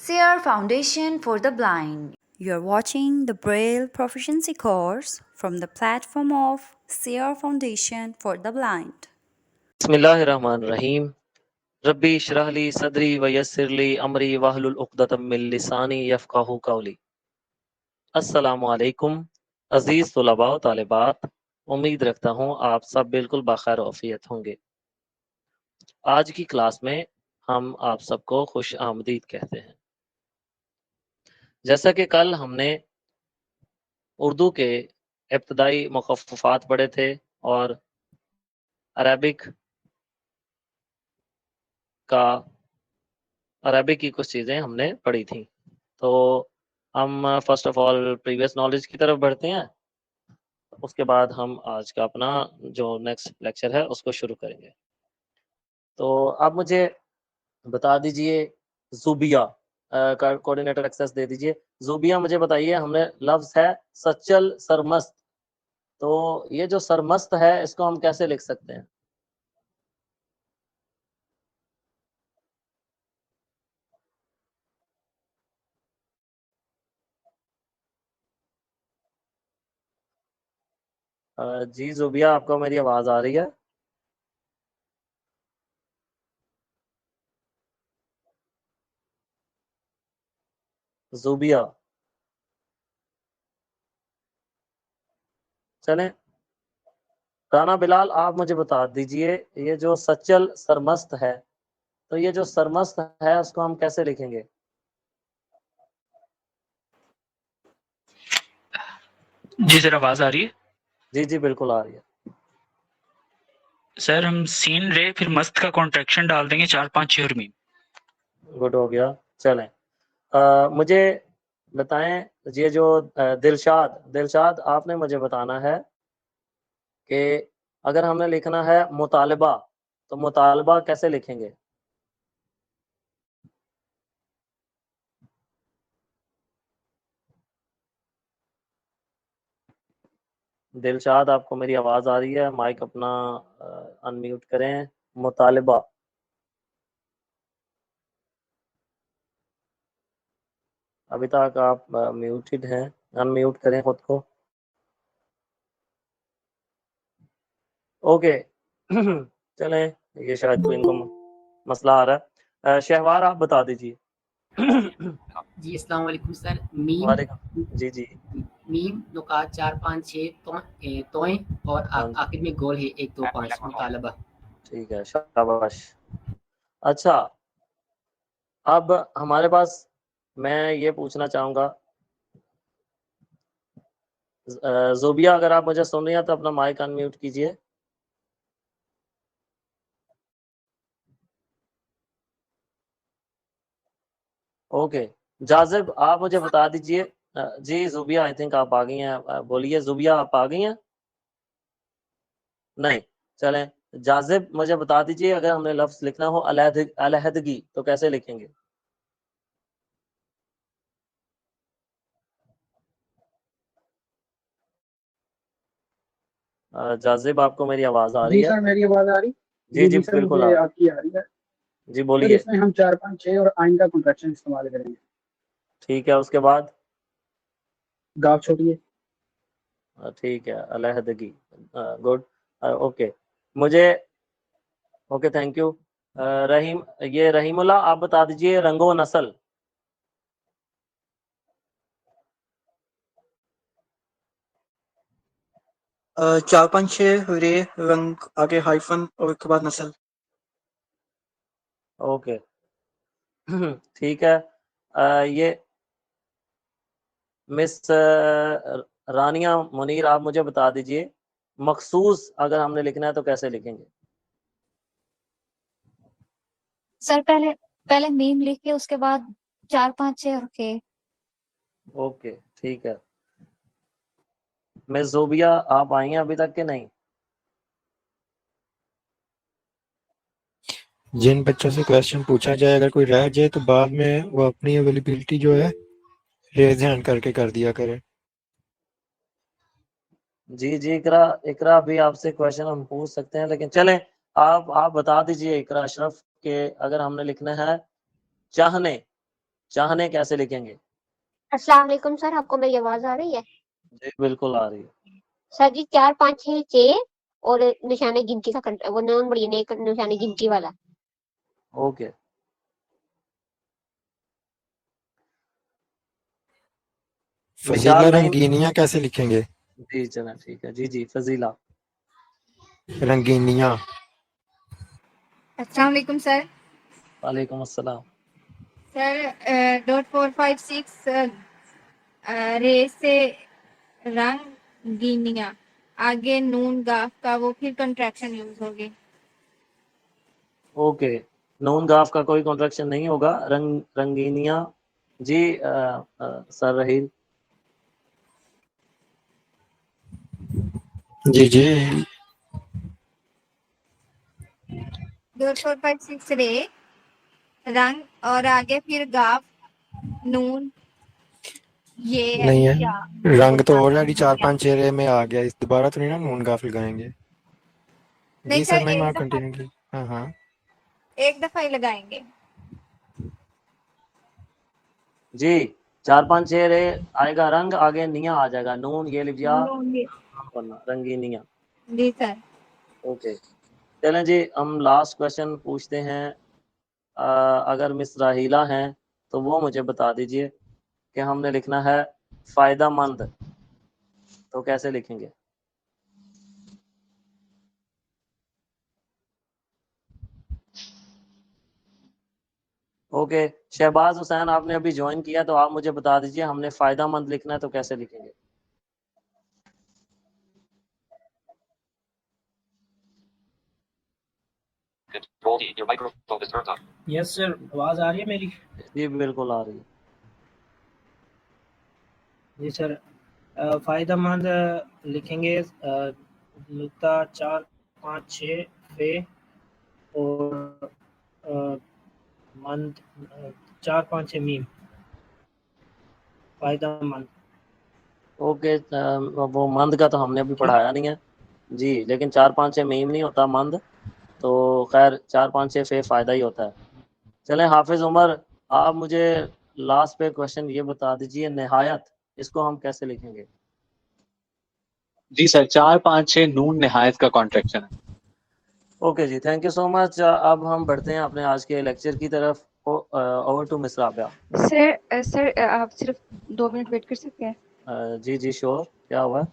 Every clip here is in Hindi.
SEER Foundation for the Blind. You are watching the Braille Proficiency course from the platform of SEER Foundation for the Blind. बिस्मिल्लाहिर्रहमानिर्रहीम रब्बी इश्रह ली सदरी व यस्सिर ली अमरी वहलुल उक़दतम मिन लिसानी यफ़क़हू क़ौली। अस्सलामु अलैकुम अज़ीज़ तुलबा व तालिबात, उम्मीद रखता हूँ आप सब बिल्कुल बख़ैर औफ़ियत होंगे। आज की क्लास में हम आप सबको खुश आमदीद कहते हैं। जैसा कि कल हमने उर्दू के इब्तदाई मुख़फ़्फ़फ़ात पढ़े थे और अरबिक की कुछ चीज़ें हमने पढ़ी थी। तो हम first of all previous knowledge की तरफ बढ़ते हैं, उसके बाद हम आज का अपना जो नेक्स्ट लेक्चर है उसको शुरू करेंगे। तो आप मुझे बता दीजिए ज़ूबिया का कोऑर्डिनेटर एक्सेस दे दीजिए। ज़ूबिया मुझे बताइए, हमने लफ्ज़ है सचल सरमस्त, तो ये जो सरमस्त है इसको हम कैसे लिख सकते हैं? जी ज़ूबिया, आपको मेरी आवाज़ आ रही है? ज़ूबिया, चलें राना बिलाल, आप मुझे बता दीजिए ये जो सचल सरमस्त है, तो ये जो सरमस्त है उसको हम कैसे लिखेंगे? जी सर, आवाज आ रही है? जी जी बिल्कुल आ रही है। सर हम सीन रे फिर मस्त का कॉन्ट्रैक्शन डाल देंगे 4 5 6 और मीम। गुड हो गया। चलें मुझे बताएं ये जो दिलशाद आपने मुझे बताना है कि अगर हमने लिखना है मुतालबा, तो मुतालबा कैसे लिखेंगे? दिलशाद, आपको मेरी आवाज़ आ रही है? माइक अपना अनम्यूट करें। मुतालबा, अभी तक आप म्यूटेड हैं, अनम्यूट करें खुद को। ओके चलें, ये शायद कोई इनको मसला आ रहा है। शहवार, आप बता दीजिए। जी अस्सलाम वालेकुम सर। जी जी मीम नुकात 4 5 6 तोएं और हाँ आखिर में गोल है 1 2 5 मुतालबा। ठीक है, शाबाश। अच्छा, अब हमारे पास, मैं ये पूछना चाहूँगा, ज़ोबिया अगर आप मुझे सुन रही हैं तो अपना माइक अनम्यूट कीजिए। ओके, जाज़िब आप मुझे बता दीजिए। जी ज़ुबिया, आई थिंक आप आ गई हैं। बोलिए ज़ुबिया, आप आ गई हैं? नहीं, चलें जाज़िब मुझे बता दीजिए, अगर हमने लफ्ज़ लिखना हो अलहदगी तो कैसे लिखेंगे? जाज़िब, आपको मेरी आवाज़ आ रही जी है? सर, मेरी आवाज़ आ रही? जी जी सर, बिल्कुल आ मुझे रही। आपकी आ रही है। जी सर बोलिए। इसमें हम 4 5 6 और आइन का कॉन्ट्रैक्शन इस्तेमाल करेंगे। ठीक है, उसके बाद? गाफ छोड़िए। ठीक है, अलहदगी। गुड। ओके, मुझे ओके, थैंक यू। रहीम, ये रहीमुल्लाह, आप बता दीजिए रंगो नस्ल। 4 5 6 रे रंग आगे हाइफन और उसके बाद नस्ल। ओके ठीक है। ये मिस रानिया मुनीर, आप मुझे बता दीजिए मखसूस अगर हमने लिखना है तो कैसे लिखेंगे? सर पहले पहले मीम लिख के उसके बाद 4 5 6 रखे। ओके ठीक है। मिस जोबिया, आप आई हैं अभी तक के नहीं? जिन बच्चों से क्वेश्चन पूछा जाए अगर कोई रह जाए तो बाद में वो अपनी अवेलेबिलिटी जो है रेज हैंड करके कर दिया करें। जी जी इकरा भी आपसे क्वेश्चन हम पूछ सकते हैं, लेकिन चलें आप बता दीजिए इकरा अशरफ के, अगर हमने लिखना है चाहने चाहने कैसे लिखेंगे? अस्सलाम वालेकुम सर, आपको मेरी आवाज आ रही है? जी बिल्कुल आ रही है। सर जी 4 5 6 6 और निशाने गिनती का वो नून बड़ी ने निशाने गिनती वाला। ओके फजीला विशाल नहीं। रंगीनियां कैसे लिखेंगे? जी चलें ठीक है। जी फजीला। रंगीनियां। अस्सलाम वालेकुम सर। वालेकुम अस्सलाम। सर .456 रे से रंगीनिया, आगे नून गाफ का वो फिर कंट्रैक्शन यूज होगी। ओके नून गाफ का कोई कॉन्ट्रैक्शन नहीं होगा। रंगीनिया। जी सर रहील। जी जी। .456 रे रंग और आगे फिर गाफ नून ये नहीं है, क्या रंग तो ऑलरेडी 4 5 6 में आ गया, इस दोबारा तो नहीं ना नून गाफ लगाएंगे। नहीं जी सर, सर नहीं, आप कंटिन्यू की। हाँ हाँ एक दफा ही लगाएंगे। जी 4 5 6 रे आएगा रंग, आगे निया आ जाएगा, नून ये लिख दिया पढ़ना रंगीनिया। जी सर। ओके चलें जी हम लास्ट क्वेश्चन पूछते हैं। अगर मिस राहीला हैं तो वो मुझे बता दीजिए कि हमने लिखना है फायदामंद तो कैसे लिखेंगे? ओके शहबाज हुसैन आपने अभी ज्वाइन किया तो आप मुझे बता दीजिए हमने फायदामंद लिखना है तो कैसे लिखेंगे? यस सर, आवाज आ रही है मेरी? जी बिल्कुल आ रही है। जी सर, फायदेमंद लिखेंगे नुक्ता 4 5 6 पे और मंद 4 5 6 मीम फायदेमंद। ओके वो मंद का तो हमने अभी पढ़ाया नहीं है जी, लेकिन 4 5 6 मीम नहीं होता मंद, तो खैर 4 5 6 फे फायदा ही होता है। चलें हाफिज उमर आप मुझे लास्ट पे क्वेश्चन ये बता दीजिए निहायत इसको हम कैसे लिखेंगे? जी सर 4 5 6 नून निहायत का कॉन्ट्रैक्शन है। ओके जी थैंक यू सो मच। अब हम बढ़ते हैं अपने आज के लेक्चर की तरफ। Over to miss Rabia. Sir आप सिर्फ 2 मिनट वेट कर सकते हैं? जी श्योर। क्या हुआ?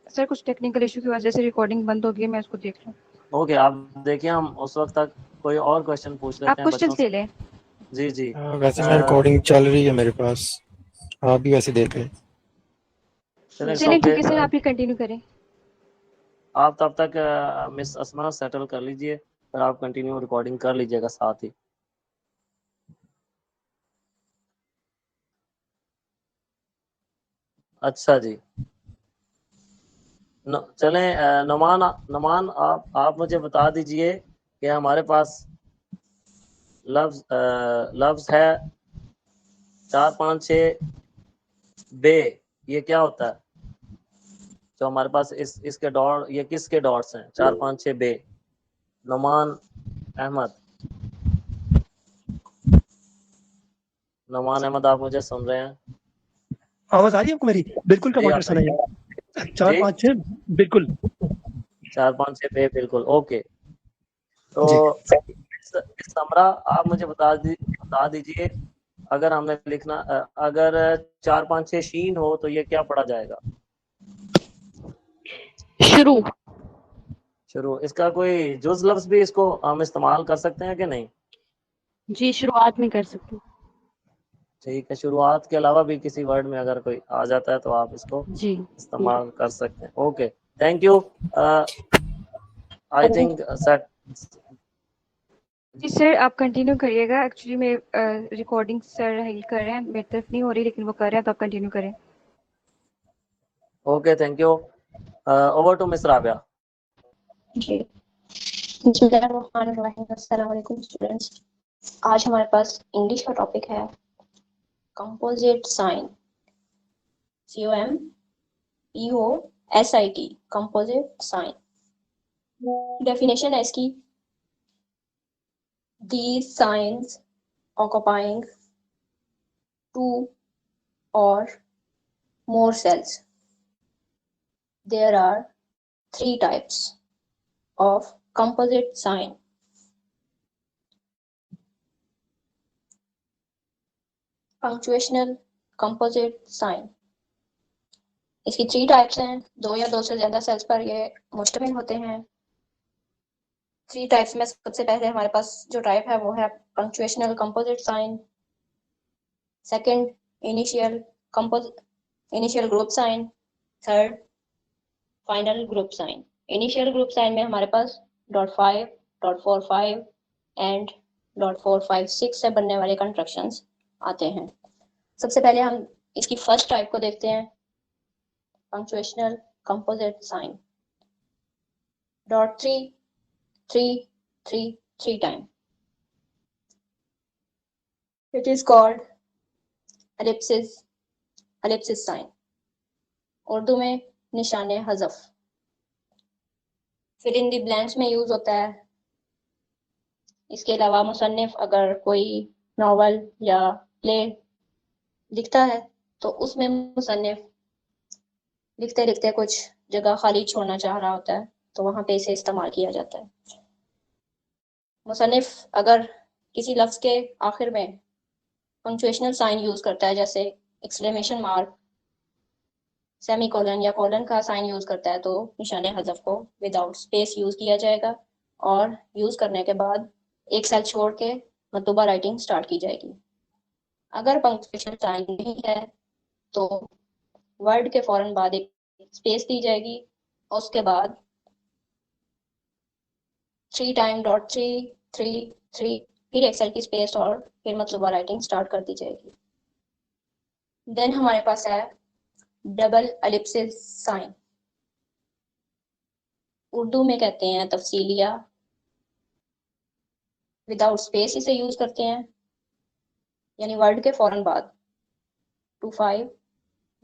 सर कुछ टेक्निकल इशू की वजह से रिकॉर्डिंग बंद हो गई है, मैं उसको देख लूं। ओके आप देखिए हम उस वक्त तक कोई और क्वेश्चन पूछ लेते आप हैं क्वेश्चन बच्चों ले से। लें। जी वैसे मैं रिकॉर्डिंग चल रही है मेरे पास, आप भी वैसे देख लें। चलिए ठीक है सर, आप ही कंटिन्यू करें। आप तब तक मिस अस्मा सेटल कर लीजिए, फिर आप कंटिन्यू रिकॉर्डिंग कर लीजिएगा साथ ही। अच्छा जी चलें नुमान नुमान आप मुझे बता दीजिए कि हमारे पास लफ्ज है 4 5 6 बे, ये क्या होता है? जो हमारे पास इसके डॉट, ये किसके डॉट्स हैं? 4 5 6 बे। नुमान अहमद, नुमान अहमद आप मुझे सुन रहे हैं? आवाज आ रही है आपको मेरी? बिल्कुल जी, टमाटर आप सना है 4 5 6 बिल्कुल 4 5 6 बे बिल्कुल। ओके तो इस समरा आप मुझे बता दीजिए अगर हमने लिखना अगर 4 5 6 शीन हो तो ये क्या पढ़ा जाएगा? शुरू। इसका कोई जुज लफ्ज भी इसको हम इस्तेमाल कर सकते हैं कि नहीं? जी शुरुआत में कर सकते हैं। ठीक है शुरुआत के अलावा भी किसी वर्ड में अगर कोई आ जाता है तो आप इसको जी इस्तेमाल कर सकते हैं। Okay thank you. I think set. जी सर आप कंटिन्यू करिएगा। एक्चुअली मैं रिकॉर्डिंग सर हिल कर रहे हैं, मेरी तरफ नहीं हो रही लेकिन वो कर रहे हैं, तो आप कंटिन्यू करें। Okay thank you. Over to miss Rabia. जी अस्सलाम वालेकुम स्टूडेंट्स। आज हमारे पास इंग्लिश का टॉपिक है composite sign, COMPOSIT composite sign. Definition है इसकी, these signs occupying 2 or more cells. There are 3 types of composite sign. Punctuational composite sign. इसकी 3 टाइप्स हैं, 2 या 2 से ज्यादा सेल्स पर ये मुश्तमिल होते हैं। 3 टाइप्स में सबसे पहले हमारे पास जो टाइप है वो है punctuational composite sign, second initial group sign, third final group sign. Initial group sign में हमारे पास .5, .45 एंड .456 से बनने वाले कंस्ट्रक्शंस आते हैं। सबसे पहले हम इसकी फर्स्ट टाइप को देखते हैं, punctuational composite sign. .3, 3, 3, 3 time. It is called ellipsis sign. Urdu में निशाने हज़फ। फिर इन दी ब्लैंक्स में यूज होता है। इसके अलावा मुसन्निफ अगर कोई नॉवल या प्ले लिखता है तो उसमें मुसन्निफ लिखते लिखते कुछ जगह खाली छोड़ना चाह रहा होता है तो वहां पे इसे इस्तेमाल किया जाता है। मुसन्निफ अगर किसी लफ्ज के आखिर में पंक्चुएशनल साइन यूज करता है, जैसे एक्सक्लेमेशन मार्क, सेमीकोलन या कोलन का साइन यूज करता है, तो निशाने हज़फ को विदाउट स्पेस यूज किया जाएगा और यूज करने के बाद एक सेल छोड़ के मतलूबा राइटिंग स्टार्ट की जाएगी। अगर पंक्चुएशनल साइन नहीं है तो वर्ड के फौरन बाद एक स्पेस दी जाएगी और उसके बाद 3 टाइम .3, 3, 3 फिर एक सेल की स्पेस और फिर मतलूबा राइटिंग स्टार्ट कर दी जाएगी। देन हमारे पास है डबल एलिप्सिस साइन। उर्दू में कहते हैं तफसीलिया। विदाउट स्पेस इसे यूज करते हैं, यानी वर्ड के फौरन बाद 25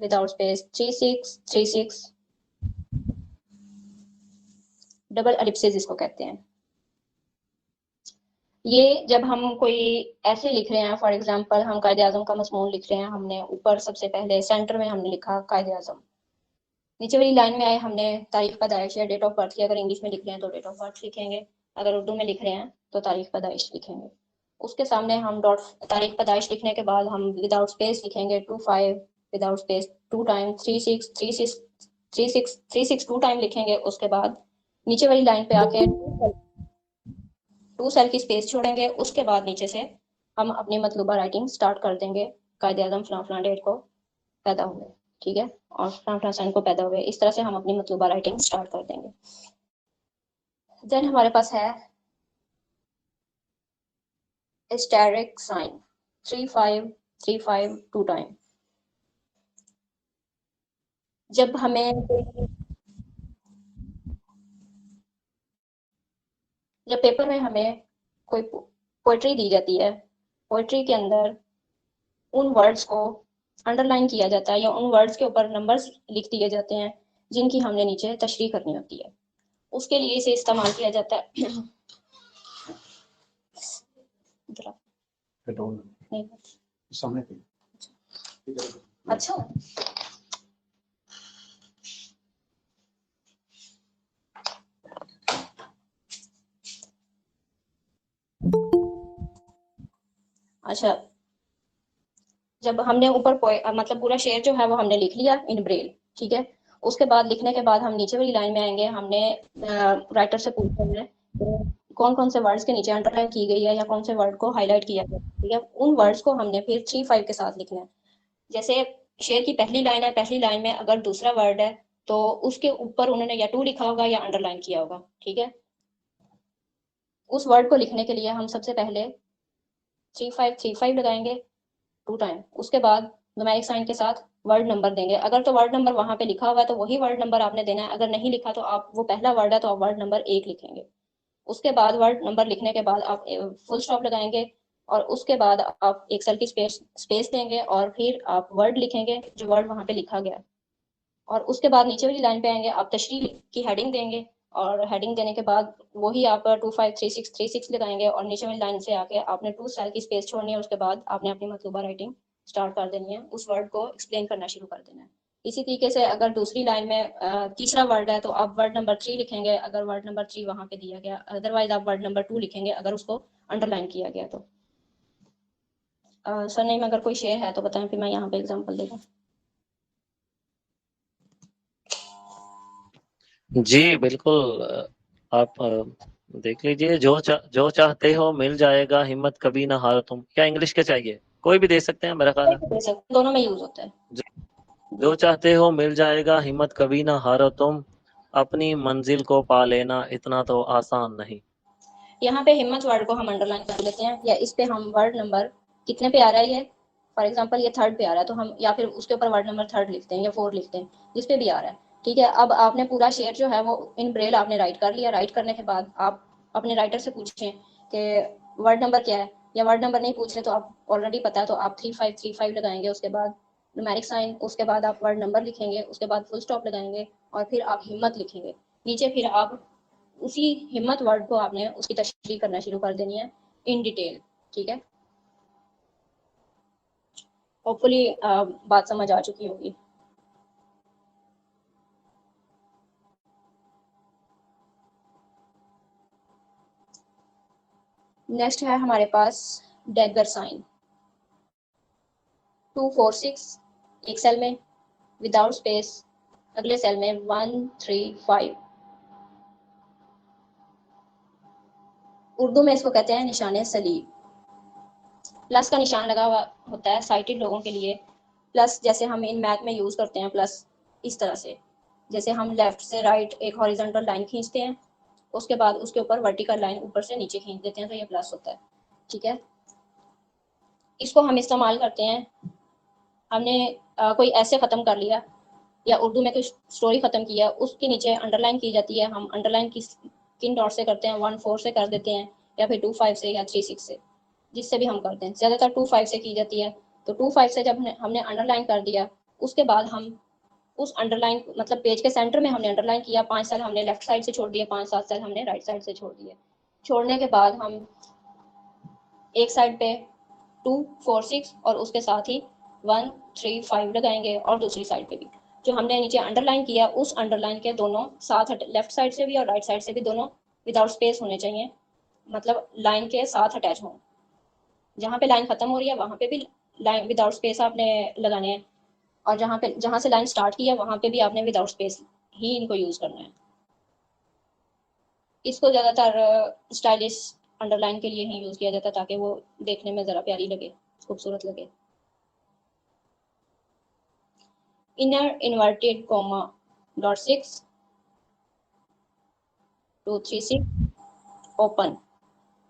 विदाउट स्पेस 36, 36 डबल एलिप्सिस इसको कहते हैं। ये जब हम कोई ऐसे लिख रहे हैं, फॉर एग्जांपल हम कायदे आजम का मजमून लिख रहे हैं, हमने ऊपर सबसे पहले सेंटर में हमने लिखा कायदे आजम, नीचे वाली लाइन में आए हमने तारीख पैदाइश या डेट ऑफ बर्थ की, अगर इंग्लिश में लिख रहे हैं तो डेट ऑफ बर्थ लिखेंगे, अगर उर्दू में लिख रहे हैं तो तारीख पैदाइश लिखेंगे। उसके सामने हम तारीख पैदाइश लिखने के बाद हम विदाउट स्पेस लिखेंगे 25 विदाउट स्पेस 2 टाइम 36, 36, 36, 36 2 टाइम लिखेंगे। उसके बाद नीचे वाली लाइन पे आके 2 सेल की स्पेस छोड़ेंगे। उसके बाद नीचे से हम अपनी मतलूबा राइटिंग स्टार्ट कर देंगे, कायदे आज़म फलां डेट को पैदा हुए, ठीक है, और फलां सन को पैदा हुए। इस तरह से हम अपनी मतलूबा राइटिंग स्टार्ट कर देंगे। देन हमारे पास है एस्टेरिक साइन 35, 35 2 टाइम। जब पेपर में हमें कोई पोएट्री दी जाती है, पोएट्री के अंदर उन वर्ड्स को अंडरलाइन किया जाता है या उन वर्ड्स के ऊपर नंबर्स लिख दिए जाते हैं जिनकी हमने नीचे तशरीह करनी होती है, उसके लिए इसे इस्तेमाल किया जाता है। अच्छा, अच्छा, जब हमने ऊपर मतलब पूरा शेर जो है वो हमने लिख लिया इन ब्रेल, ठीक है। उसके बाद लिखने के बाद हम नीचे वाली लाइन में आएंगे, हमने राइटर से पूछना है कौन कौन से वर्ड्स के नीचे अंडरलाइन की गई है या कौन से वर्ड को हाईलाइट किया गया, ठीक है। उन वर्ड्स को हमने फिर 3-5 के साथ लिखना है। जैसे शेर की पहली लाइन है, पहली लाइन में अगर दूसरा वर्ड है तो उसके ऊपर उन्होंने या 2 लिखा होगा या अंडरलाइन किया होगा, ठीक है। उस वर्ड को लिखने के लिए हम सबसे पहले 35 लगाएंगे 2 टाइम। उसके बाद न्यूमेरिक साइन के साथ वर्ड नंबर देंगे। अगर तो वर्ड नंबर वहां पे लिखा हुआ है तो वही वर्ड नंबर आपने देना है, अगर नहीं लिखा तो आप वो पहला वर्ड है तो आप वर्ड नंबर 1 लिखेंगे। उसके बाद वर्ड नंबर लिखने के बाद आप फुल स्टॉप लगाएंगे और उसके बाद आप एक सेल की स्पेस देंगे और फिर आप वर्ड लिखेंगे जो वर्ड वहां पे लिखा गया, और उसके बाद नीचे वाली लाइन पे आएंगे, आप तशरीह की हेडिंग देंगे और हेडिंग देने के बाद वही आप 25, 36 लगाएंगे और नीचे वाली लाइन से आके आपने 2 सेल की स्पेस छोड़नी है। उसके बाद आपने अपनी मतलूबा राइटिंग स्टार्ट कर देनी है, उस वर्ड को एक्सप्लेन करना शुरू कर देना है। इसी तरीके से अगर दूसरी लाइन में तीसरा वर्ड है तो आप वर्ड नंबर 3 लिखेंगे अगर वर्ड नंबर 3 वहां पे दिया गया, अदरवाइज आप वर्ड नंबर 2 लिखेंगे अगर उसको अंडरलाइन किया गया तो। सर नहीं, अगर कोई शेयर है तो बताएं, फिर मैं यहाँ पे एग्जांपल देगा। जी बिल्कुल, आप देख लीजिए, जो चाहते हो मिल जाएगा, हिम्मत कभी ना हारो तुम। क्या इंग्लिश के चाहिए? कोई भी दे सकते हैं मेरा ख्याल है। दोनों में यूज होता है। जो चाहते हो मिल जाएगा, हिम्मत कभी ना हारो तुम, अपनी मंजिल को पा लेना इतना तो आसान नहीं। यहाँ पे हिम्मत वर्ड को हम अंडरलाइन कर लेते हैं, या इस पे हम वर्ड नंबर कितने पे आ रहा है ये, फॉर एग्जांपल ये 3rd पे आ रहा है तो हम या फिर उसके ऊपर वर्ड नंबर 3rd लिखते हैं या 4 लिखते हैं, जिस पे भी आ रहा है। ठीक है, अब आपने पूरा शेयर जो है वो इन ब्रेल आपने राइट कर लिया। राइट करने के बाद आप अपने राइटर से पूछें कि वर्ड नंबर क्या है, या वर्ड नंबर नहीं पूछ रहे तो आप ऑलरेडी पता है तो आप 3535 लगाएंगे, उसके बाद न्यूमेरिक साइन, उसके बाद आप वर्ड नंबर लिखेंगे, उसके बाद फुल स्टॉप लगाएंगे और फिर आप हिम्मत लिखेंगे नीचे। फिर आप उसी हिम्मत वर्ड को आपने उसकी तशरीह करना शुरू कर देनी है इन डिटेल। ठीक है, होपफुली बात समझ आ चुकी होगी। नेक्स्ट है हमारे पास डैगर साइन। 2 4 6 एक सेल में, विदाउट स्पेस अगले सेल में 1 3 5। उर्दू में इसको कहते हैं निशाने सलीब। प्लस का निशान लगा हुआ होता है साइटेड लोगों के लिए। प्लस जैसे हम इन मैथ में यूज करते हैं प्लस इस तरह से, जैसे हम लेफ्ट से राइट एक हॉरिजॉन्टल लाइन खींचते हैं, उसके बाद उसके ऊपर वर्टिकल लाइन ऊपर से नीचे खींच देते हैं तो ये प्लस होता है। ठीक है, इसको हम इस्तेमाल करते हैं, हमने कोई ऐसे ख़त्म कर लिया या उर्दू में कोई स्टोरी ख़त्म किया, उसके नीचे अंडरलाइन की जाती है। हम अंडरलाइन किन डॉट से करते हैं, 1 4 से कर देते हैं या फिर 2 5 से या 3 6 से, जिससे भी हम करते हैं। ज़्यादातर 2 5 से की जाती है। तो 2 5 से जब हमने अंडरलाइन कर दिया, उसके बाद हम उस अंडरलाइन मतलब पेज के सेंटर में हमने अंडरलाइन किया, 5 सेल हमने लेफ्ट साइड से छोड़ दिए, 5 7 सेल हमने राइट साइड से छोड़ दिए। छोड़ने के बाद हम एक साइड पे 2 4 6 और उसके साथ ही 1 3 5 लगाएंगे, और दूसरी साइड पे भी जो हमने नीचे अंडरलाइन किया उस अंडरलाइन के दोनों साथ लेफ्ट साइड से भी और राइट साइड से भी दोनों विदाउट स्पेस होने चाहिए, मतलब लाइन के साथ अटैच हों। जहाँ पे लाइन खत्म हो रही है वहाँ पे भी लाइन विदाउट स्पेस आपने लगाने हैं, और जहाँ से लाइन स्टार्ट की है वहाँ पे भी आपने विदाउट स्पेस ही इनको यूज करना है। इसको ज़्यादातर स्टाइलिश अंडरलाइन के लिए ही यूज किया जाता है ताकि वो देखने में ज़रा प्यारी लगे, खूबसूरत लगे। Inner inverted comma dot 6 2 3 6 open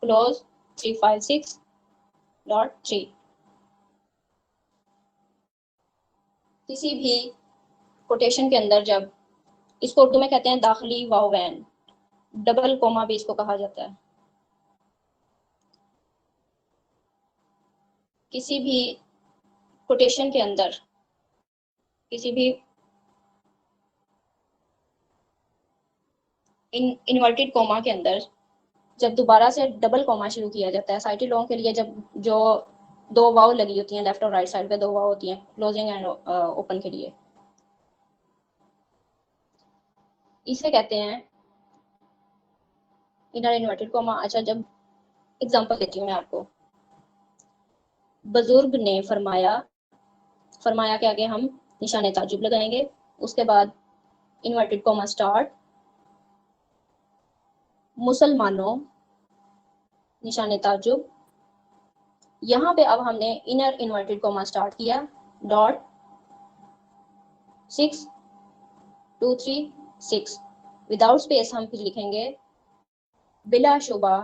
close 3 5 6 dot 3। किसी भी कोटेशन के अंदर जब, इसको उर्दू में कहते हैं दाखिली वाव वैन, डबल कोमा भी इसको कहा जाता है। किसी भी कोटेशन के अंदर, किसी भी इन्वर्टेड कोमा के अंदर जब दोबारा से डबल कोमा शुरू किया जाता है, साइटेड लोगों के लिए जब जो 2 वाव लगी होती हैं लेफ्ट और राइट साइड पे 2 वाव होती हैं क्लोजिंग एंड ओपन के लिए, इसे कहते हैं इनर इन्वर्टेड कोमा। अच्छा, जब एग्जांपल देती हूँ मैं आपको, बुजुर्ग ने फरमाया, फरमाया के आगे हम निशाने ताजुब लगाएंगे, उसके बाद इन्वर्टेड कोमा स्टार्ट, मुसलमानों निशाने ताजुब। यहाँ पे अब हमने इनर इन्वर्टेड कोमा स्टार्ट किया, डॉट 6 2 3 6 विदाउट स्पेस हम फिर लिखेंगे बिलाशुबा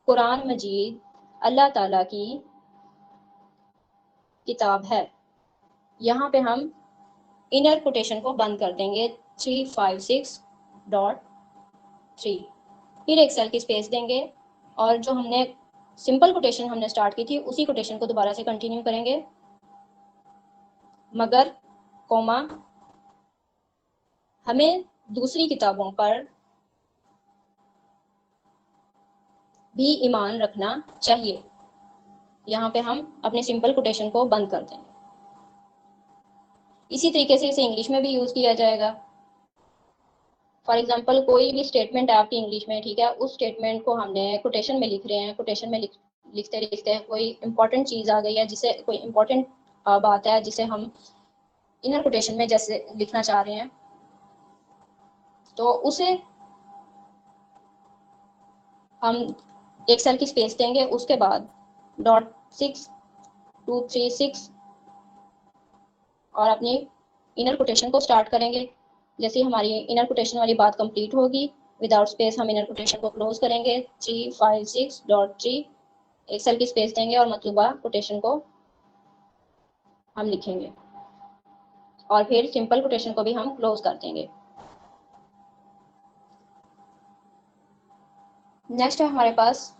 कुरान मजीद अल्लाह ताला की किताब है। यहाँ पे हम इनर कोटेशन को बंद कर देंगे 3 5 6 डॉट 3, फिर एक सेल की स्पेस देंगे, और जो हमने सिंपल कोटेशन हमने स्टार्ट की थी उसी कोटेशन को दोबारा से कंटिन्यू करेंगे, मगर कोमा हमें दूसरी किताबों पर भी ईमान रखना चाहिए। यहाँ पे हम अपने सिंपल कोटेशन को बंद कर देंगे। इसी तरीके से इसे इंग्लिश में भी यूज किया जाएगा। फॉर एग्जाम्पल कोई भी स्टेटमेंट है आपकी इंग्लिश में, ठीक है, उस स्टेटमेंट को हमने कोटेशन में लिख रहे हैं, कोटेशन में लिखते लिखते कोई इंपॉर्टेंट चीज आ गई है, जिसे कोई इंपॉर्टेंट बात है जिसे हम इनर कोटेशन में जैसे लिखना चाह रहे हैं, तो उसे हम एक सेल की स्पेस देंगे, उसके बाद .6236 और अपनी इनर कोटेशन को स्टार्ट करेंगे। जैसे ही हमारी इनर कोटेशन वाली बात कंप्लीट होगी, विदाउट स्पेस हम इनर कोटेशन को क्लोज करेंगे। 356.3 एक सेल की स्पेस देंगे और मतलूबा कोटेशन को हम लिखेंगे और फिर सिंपल कोटेशन को भी हम क्लोज कर देंगे। नेक्स्ट है हमारे पास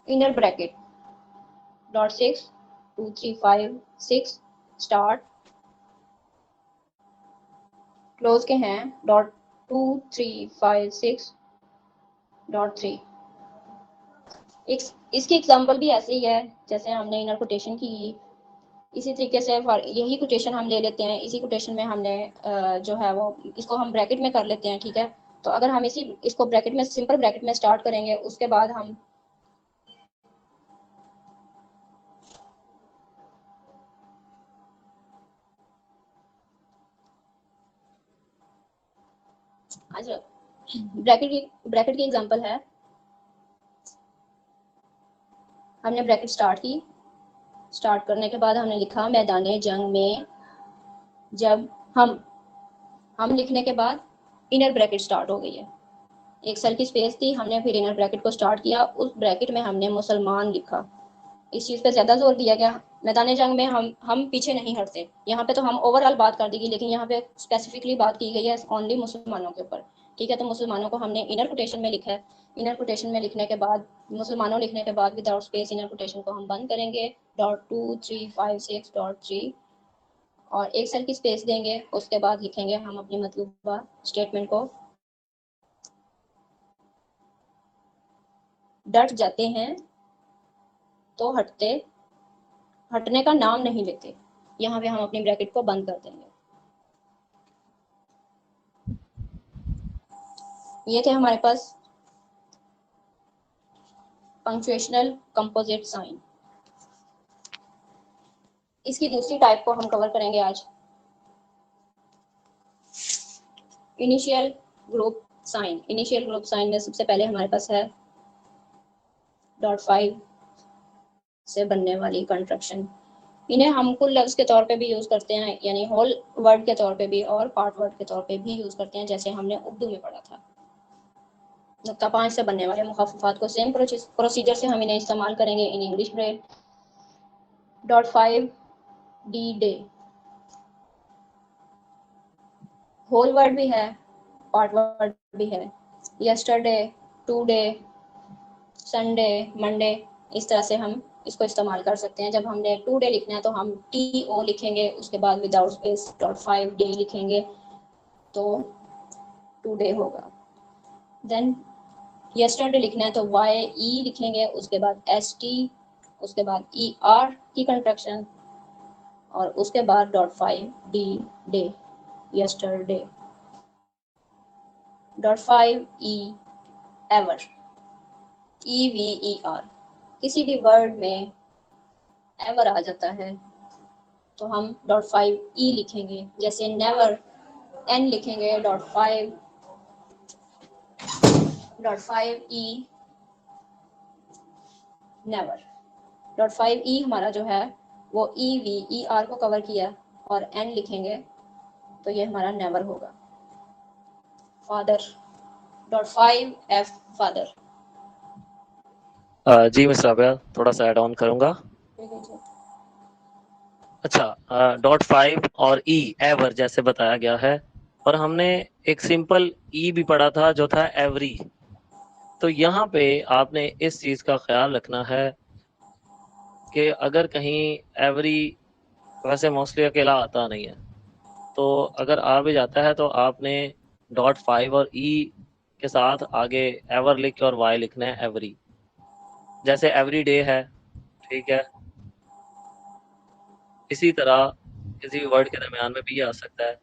इनर ब्रैकेट .62356 स्टार्ट, क्लोज के हैं .2356.3। इसकी एग्जांपल भी ऐसे ही है जैसे हमने इनर कोटेशन की। इसी तरीके से यही कोटेशन हम ले लेते हैं, इसी कोटेशन में हमने जो है वो इसको हम ब्रैकेट में कर लेते हैं, ठीक है। तो अगर हम इसको ब्रैकेट में सिंपल ब्रैकेट में स्टार्ट करेंगे, उसके बाद हम अच्छा ब्रैकेट की एग्जांपल है, हमने ब्रैकेट स्टार्ट की, स्टार्ट करने के बाद हमने लिखा मैदाने जंग में, जब हम लिखने के बाद इनर ब्रैकेट स्टार्ट हो गई है, एक सेल की स्पेस थी, हमने फिर इनर ब्रैकेट को स्टार्ट किया, उस ब्रैकेट में हमने मुसलमान लिखा। इस चीज़ पे ज़्यादा जोर दिया गया। मैदाने जंग में हम पीछे नहीं हटते, यहाँ पे तो हम ओवरऑल बात कर दी गई, लेकिन यहाँ पे स्पेसिफिकली बात की गई है ओनली मुसलमानों के ऊपर, ठीक है। तो मुसलमानों को हमने इनर कोटेशन में लिखा है, इनर कोटेशन में लिखने के बाद मुसलमानों लिखने के बाद विदाउट स्पेस इनर कोटेशन को हम बंद करेंगे .2356.3 और एक सेल की स्पेस देंगे, उसके बाद लिखेंगे हम अपनी मतलूबा स्टेटमेंट को। डट जाते हैं तो हटने का नाम नहीं लेते, यहाँ पे हम अपनी ब्रैकेट को बंद कर देंगे। ये थे हमारे पास पंक्चुएशनल कंपोजिट साइन। इसकी दूसरी टाइप को हम कवर करेंगे आज, initial group sign. Initial group sign में सबसे पहले हमारे पास है .5 से बनने वाली कंस्ट्रक्शन। इन्हें हम कुल लफ्ज के तौर पे भी यूज करते हैं, यानी होल वर्ड के तौर पे भी और पार्ट वर्ड के तौर पे भी यूज करते हैं, जैसे हमने उर्दू में पढ़ा था। नुक्ता 5 से बनने वाले मुखाफफात को सेम प्रोसीजर से हम इन्हें इस्तेमाल करेंगे in English Braille. .5 day, whole word भी है, पार्ट वर्ड भी है। यस्टरडे, टुडे, संडे, मंडे, इस तरह से हम इसको इस्तेमाल कर सकते हैं। जब हमने टुडे लिखना है तो हम TO लिखेंगे, उसके बाद विदाउट स्पेस .5 डे लिखेंगे तो टुडे होगा। देन यस्टरडे लिखना है तो YE लिखेंगे, उसके बाद ST, उसके बाद ER की कंस्ट्रक्शन और उसके बाद .5 डे, यस्टरडे। .5 एवर, EVER, किसी भी वर्ड में एवर आ जाता है तो हम .5 लिखेंगे, जैसे नेवर, N लिखेंगे, .5 नेवर। .5 हमारा जो है वो EVER को कवर किया और N लिखेंगे तो ये हमारा नेवर होगा। Father, .5 father. जी मिस्टर अबैल, थोड़ा सा ऐड ऑन करूंगा। अच्छा, .5 और एवर जैसे बताया गया है, और हमने एक सिंपल भी पढ़ा था जो था एवरी। तो यहाँ पे आपने इस चीज का ख्याल रखना है कि अगर कहीं एवरी, वैसे मोस्टली अकेला आता नहीं है, तो अगर आ भी जाता है तो आपने .5 और के साथ आगे एवर लिख और Y लिखना है एवरी। जैसे एवरी डे है, ठीक है। इसी तरह किसी भी वर्ड के दरमियान में भी आ सकता है।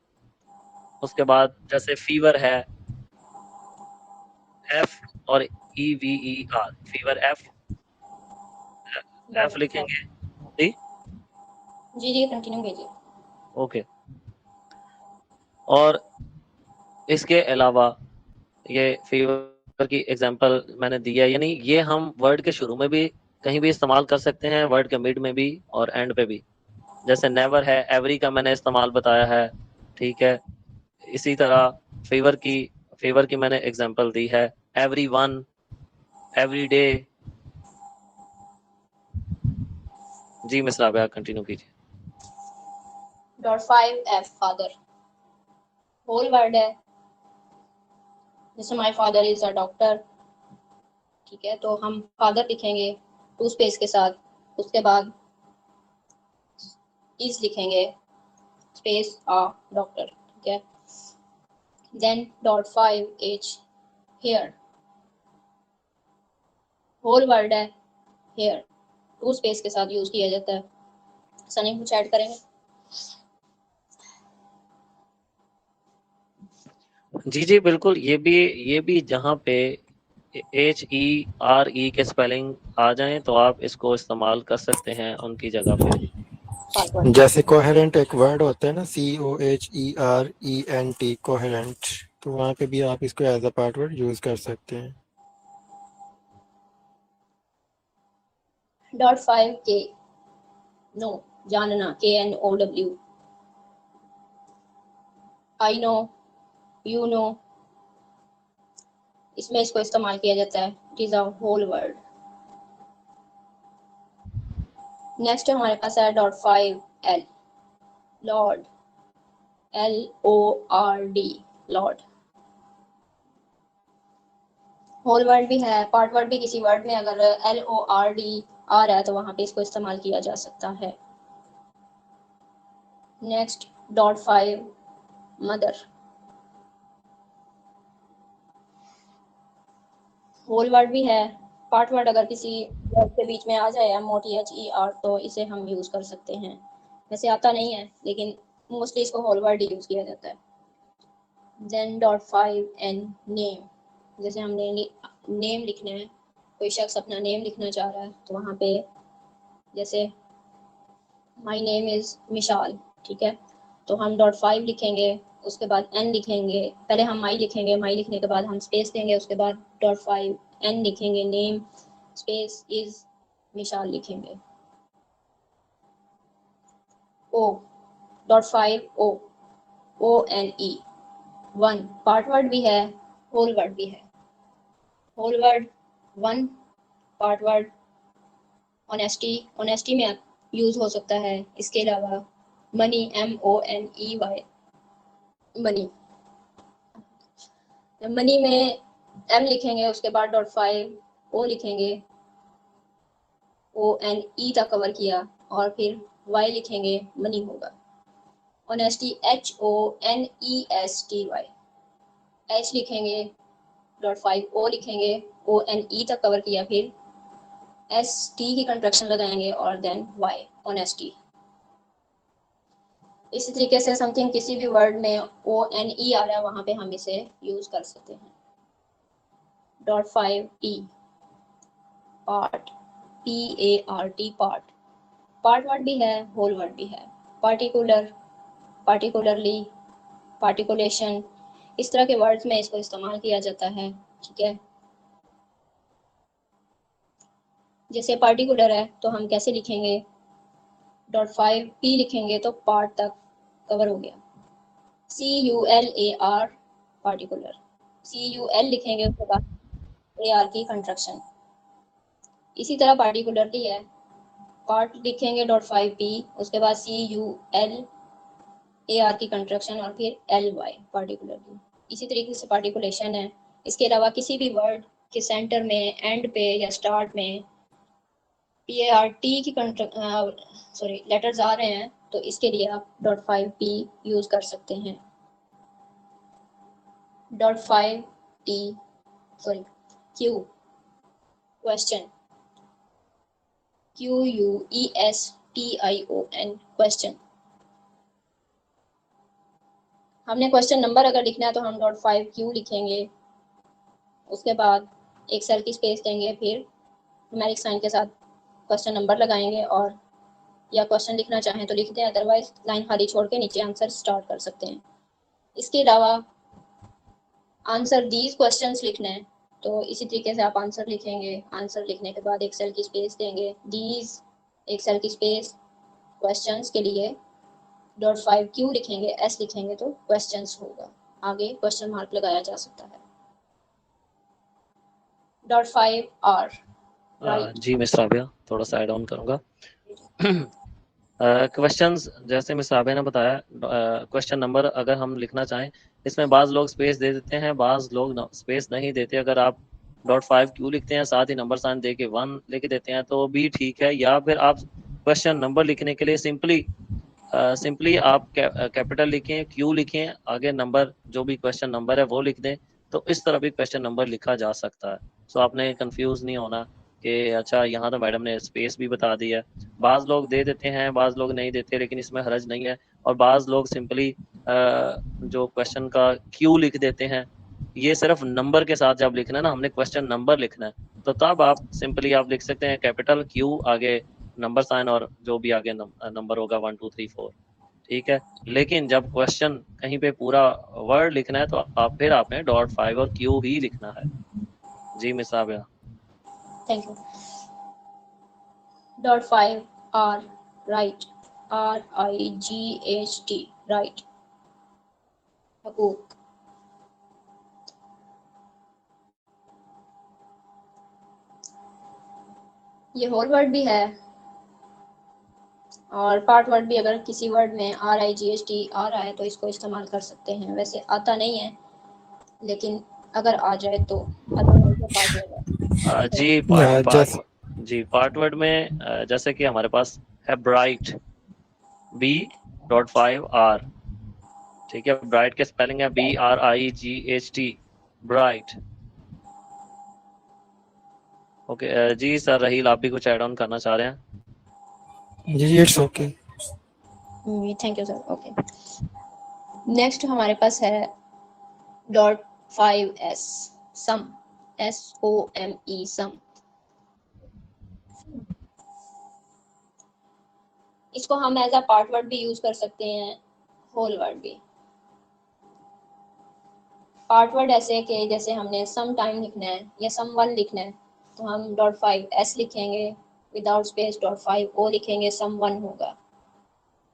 उसके बाद जैसे फीवर है, एफ और EVER, फीवर एफ लिखेंगे जी। जी कंटिन्यू कीजिए। ओके। और इसके अलावा ये फीवर की एग्जांपल मैंने दिया, यानी ये हम वर्ड के शुरू में भी कहीं भी इस्तेमाल कर सकते हैं, वर्ड के मिड में भी और एंड पे भी। जैसे नेवर है, एवरी का मैंने इस्तेमाल बताया है, ठीक है। इसी तरह फीवर की मैंने एग्जांपल दी है, एवरीवन, एवरीडे। जी मिस राबिया कंटिन्यू कीजिए। .5F फादर होल वर्ड है, जैसे my father is a doctor, ठीक है। तो हम फादर लिखेंगे 2 स्पेस के साथ, उसके बाद इज लिखेंगे स्पेस अ डॉक्टर, ठीक है। Then .5H here, whole word है, हेयर 2 स्पेस के साथ यूज किया जाता है। सनी कुछ ऐड करेंगे? जी बिल्कुल, ये भी जहाँ पे HERE के स्पेलिंग आ जाएं तो आप इसको इस्तेमाल कर सकते हैं उनकी जगह पे। जैसे कोहेरेंट एक वर्ड होता है ना, COHERENT, कोहेरेंट, तो वहाँ पे भी आप इसको as a part word use कर सकते हैं। .5K नो, जानना, KNOW, I know, you know, इसमें इसको इस्तेमाल किया जाता है। It is a whole word. Next हमारे पास है .5L lord, LORD, lord. Whole word भी है, पार्ट वर्ड भी। किसी वर्ड में अगर LORD आ रहा है तो वहां पे इसको इस्तेमाल किया जा सकता है। नेक्स्ट .5 मदर, होल वर्ड भी है। पार्ट वर्ड अगर किसी वर्ड के बीच में आ जाए MOTHER तो इसे हम यूज कर सकते हैं। वैसे आता नहीं है लेकिन मोस्टली इसको होल वर्ड यूज किया जाता है। देन .5N नेम, जैसे हमने नेम लिखना है, कोई शख्स अपना नेम लिखना चाह रहा है तो वहाँ पे जैसे माय नेम इज मिशाल, ठीक है। तो हम .5 लिखेंगे, उसके बाद N लिखेंगे। पहले हम माई लिखेंगे, माई लिखने के बाद हम स्पेस देंगे, उसके बाद .5N लिखेंगे, नेम स्पेस इज मिशाल लिखेंगे। .5O ONE, one part word भी है, होल वर्ड भी है। Whole word one, part word honesty, honesty में यूज हो सकता है। इसके अलावा मनी, MONEY, मनी। मनी में M लिखेंगे, उसके बाद .5O लिखेंगे, ONE तक कवर किया, और फिर Y लिखेंगे, मनी होगा। ऑनेस्टी HONESTY, H लिखेंगे, .5O लिखेंगे, ONE तक कवर किया, फिर ST की कंट्रैक्शन लगाएंगे और देन Y, ऑनेस्टी। इसी तरीके से समथिंग किसी भी वर्ड में ONE आ रहा है वहां पे हम इसे यूज कर सकते हैं। .5P part, PART, part. Part word भी है, होल वर्ड भी है। पार्टिकुलर, पार्टिकुलरली, पार्टिकुलेशन, इस तरह के वर्ड्स में इसको इस्तेमाल किया जाता है, ठीक है। जैसे पार्टिकुलर है तो हम कैसे लिखेंगे, .5P लिखेंगे तो पार्ट तक कवर हो गया। CULAR, particular. CUL लिखेंगे, उसके बाद AR की कंट्रक्शन। इसी तरह पार्टिकुलरली है, पार्ट लिखेंगे .5P, उसके बाद CULAR की कंट्रक्शन और फिर LY, पार्टिकुलरली। इसी तरीके से पार्टिकुलेशन है। इसके अलावा किसी भी वर्ड के सेंटर में, एंड पे या स्टार्ट में PART की लेटर्स आ रहे हैं तो इसके लिए आप .5P यूज कर सकते हैं। .5Q question, QUESTION question. हमने क्वेश्चन नंबर अगर लिखना है तो हम .5Q लिखेंगे, उसके बाद एक सेल की स्पेस देंगे, फिर न्यूमेरिक साइन के साथ क्वेश्चन नंबर लगाएंगे, और या क्वेश्चन लिखना चाहें तो लिख दें, अदरवाइज लाइन खाली छोड़ के नीचे आंसर स्टार्ट कर सकते हैं। इसके अलावा आंसर दीज क्वेश्चंस लिखना है तो इसी तरीके से आप आंसर लिखेंगे। आंसर लिखने के बाद एक सेल की स्पेस देंगे, दीज एक सेल की स्पेस, क्वेश्चंस के लिए .5Q लिखेंगे, S लिखेंगे तो क्वेश्चंस होगा, आगे क्वेश्चन मार्क लगाया जा सकता है। .5R right. जी मिस राबिया, थोड़ा सा ऐड ऑन करूँगा। क्वेश्चंस जैसे मिस राबिया ने बताया, क्वेश्चन नंबर अगर हम लिखना चाहें, इसमें बाज़ लोग स्पेस दे देते हैं, बाज़ लोग स्पेस नहीं देते। अगर आप .5Q लिखते हैं, साथ ही नंबर साइन दे के 1 लेके देते हैं तो भी ठीक है, या फिर आप क्वेश्चन नंबर लिखने के लिए सिंपली आप कैपिटल लिखें, Q लिखें, आगे नंबर जो भी क्वेश्चन नंबर है वो लिख दें, तो इस तरह भी क्वेश्चन नंबर लिखा जा सकता है। सो आपने कंफ्यूज नहीं होना कि अच्छा यहाँ तो मैडम ने स्पेस भी बता दी है। बाज़ लोग दे देते हैं, बाज़ लोग नहीं देते, लेकिन इसमें हरज नहीं है। और बाज़ लोग सिंपली जो क्वेश्चन का Q लिख देते हैं, ये सिर्फ नंबर के साथ जब लिखना है ना, हमने क्वेश्चन नंबर लिखना है, तो तब आप सिंपली आप लिख सकते हैं कैपिटल Q, आगे नंबर साइन और जो भी आगे नंबर होगा 1 2 3 4, ठीक है। लेकिन जब क्वेश्चन कहीं पे पूरा वर्ड लिखना है तो फिर आपने .5 और Q ही लिखना है। जी miss Rabia. Thank you. .5R right, RIGHT right, हकूक। ये होल वर्ड भी है और पार्ट वर्ड भी। अगर किसी वर्ड में RIGHT आ रहा है तो इसको इस्तेमाल कर सकते हैं। वैसे आता नहीं है, लेकिन अगर आ जाए तो पार्ट वर्ड जी पार्ट वर्ड में जैसे कि हमारे पास है ब्राइट, B.5R, ठीक है। ब्राइट के स्पेलिंग है BRIGHT, ब्राइट। ओके जी सर रहील, आप भी कुछ ऐड ऑन करना चाह रहे हैं? जी it's okay. Thank you sir. Okay, next हमारे पास है .5S सम, SOME सम। इसको हम एज अ पार्ट वर्ड भी यूज कर सकते हैं, होल वर्ड भी। पार्ट वर्ड ऐसे कि जैसे हमने सम टाइम लिखना है या सम वन लिखना है तो हम .5S लिखेंगे, विदाउट स्पेस .5O लिखेंगे, सम वन होगा।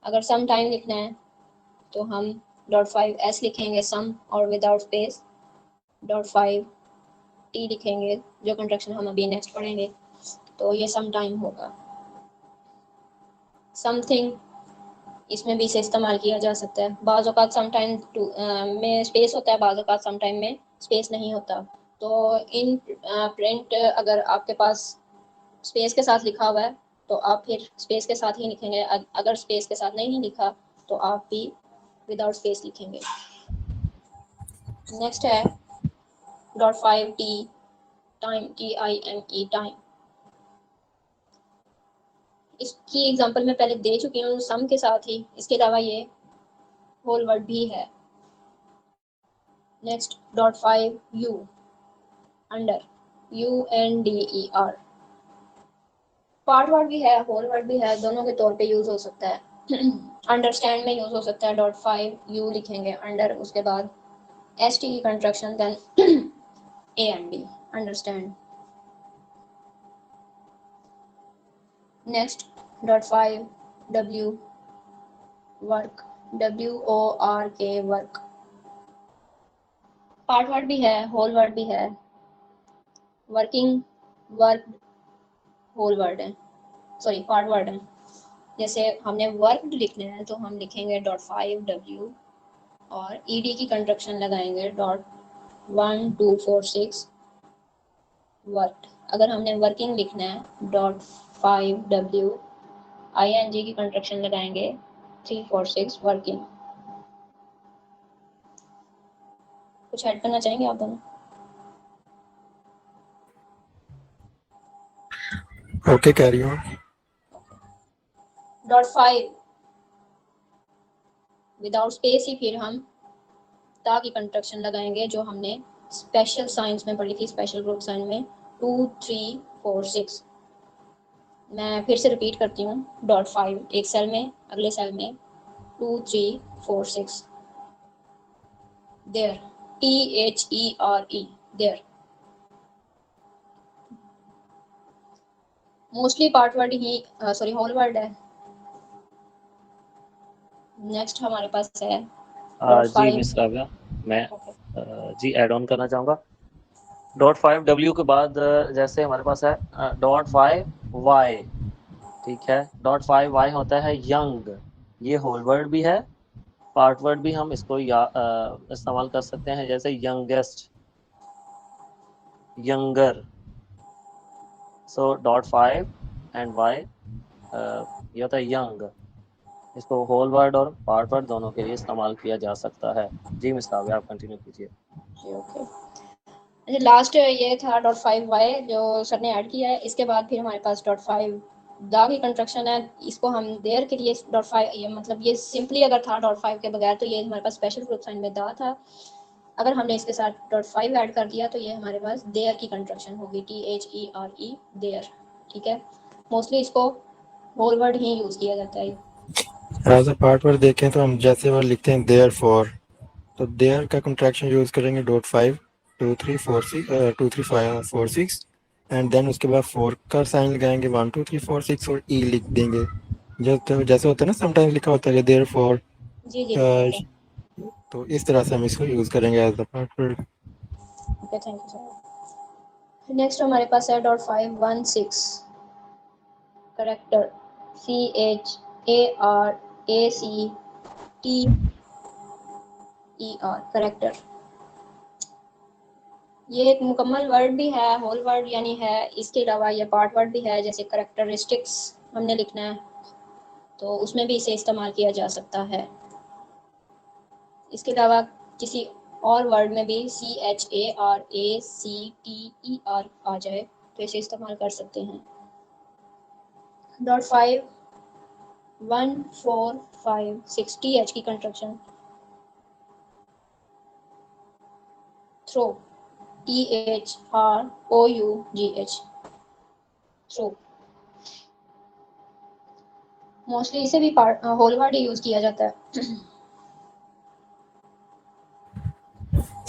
अगर सम टाइम लिखना है तो हम .5S लिखेंगे सम, और विदाउट स्पेस .5T लिखेंगे, जो कंट्रैक्शन हम अभी नेक्स्ट पढ़ेंगे, तो ये सम टाइम होगा। समथिंग इसमें भी इसे इस्तेमाल किया जा सकता है। बाज़ औक़ात सम टाइम में स्पेस होता है, बाज़ औक़ात सम टाइम में स्पेस नहीं होता। तो इन प्रिंट अगर आपके पास स्पेस के साथ लिखा हुआ है तो आप फिर स्पेस के साथ ही लिखेंगे, अगर स्पेस के साथ नहीं लिखा तो आप भी विदाउट स्पेस लिखेंगे। नेक्स्ट है .5T टाइम, TIME टाइम। इसकी एग्जांपल मैं पहले दे चुकी हूँ सम के साथ ही, इसके अलावा ये होल वर्ड भी है। Next .5U under, UNDER। Part word भी है, होल वर्ड भी है, दोनों के तौर पे यूज हो सकता है। अंडरस्टैंड में यूज हो सकता है, .5U लिखेंगे अंडर, उसके बाद ST की contraction, then AND, understand. Next .5W work, WORK work. Part word भी है, होल वर्ड भी है। वर्किंग, वर्क होल वर्ड है, सॉरी पार्ट वर्ड है। जैसे हमने वर्कड लिखना है तो हम लिखेंगे .5W और ED की कंट्रैक्शन लगाएंगे .1246 वर्कड। अगर हमने वर्किंग लिखना है .5W ING की कंट्रैक्शन लगाएंगे 346 वर्किंग। कुछ ऐड करना चाहेंगे आप दोनों? Okay carry on. Dot 5 without space ही फिर हम ता की कंस्ट्रक्शन लगाएंगे जो हमने स्पेशल साइंस में पढ़ी थी, स्पेशल ग्रुप साइन में 2 3 4 6। मैं फिर से रिपीट करती हूँ, डॉट 5 एक सेल में, अगले सेल में 2 3 4 6 there, THERE there. Mostly part word ही सॉरी होल वर्ड है। नेक्स्ट हमारे पास है डॉट जी 5। मिस राव्या, मैं जी ऐड ऑन करना चाहूँगा। डॉट 5 W के बाद जैसे हमारे पास है डॉट 5 Y, ठीक है। डॉट 5 Y होता है यंग, ये होल वर्ड भी है, पार्ट वर्ड भी हम इसको इस्तेमाल कर सकते हैं, जैसे youngest, younger. So dot 5 and Y ये होता है यंग, इसको होल वर्ड और पार्ट वर्ड दोनों के लिए इस्तेमाल किया जा सकता है। जी मिस राव्या, आप कंटिन्यू कीजिए। जी ओके। लास्ट ये था डॉट 5 वाई जो सर ने ऐड किया है। इसके बाद फिर हमारे पास डॉट 5 दा की कंस्ट्रक्शन है, इसको हम देयर के लिए डॉट 5, ये मतलब ये सिंपली अगर था डॉट 5 के बगैर तो ये हमारे पास स्पेशल ग्रुप साइन में दा था। अगर हमने इसके साथ डॉट 5 ऐड कर दिया तो ये हमारे पास देयर की कंस्ट्रक्शन होगी, THERE देयर, ठीक है। मोस्टली इसको होल वर्ड ही यूज किया जाता है। एज अ पार्ट वर्ड देखें तो हम जैसे वर्ड लिखते हैं देयर फॉर, तो देयर का कंट्रैक्शन यूज करेंगे डॉट 5 2 3 4 6 2 3 5 4 6 एंड देन उसके बाद 4 का साइन लगाएंगे 1 2 3 4 6 और ई लिख देंगे। जैसे होता है ना, समटाइम्स लिखा होता है देयर फॉर, जी जी तो इस तरह से हम इसको यूज करेंगे as the part word. Okay, thank you sir. Next हमारे पास है डॉट 516 करेक्टर, CHARACTER करेक्टर। ये एक मुकम्मल वर्ड भी है, होल वर्ड यानी है। इसके अलावा ये पार्ट वर्ड भी है, जैसे करेक्टरिस्टिक्स हमने लिखना है तो उसमें भी इसे इस्तेमाल किया जा सकता है। इसके अलावा किसी और वर्ड में भी CHARACTER आ जाए तो इसे इस्तेमाल कर सकते हैं। डॉट 5 1 4 5 6 TH की construction, through, THROUGH, through. Mostly इसे भी होल वर्ड ही यूज किया जाता है।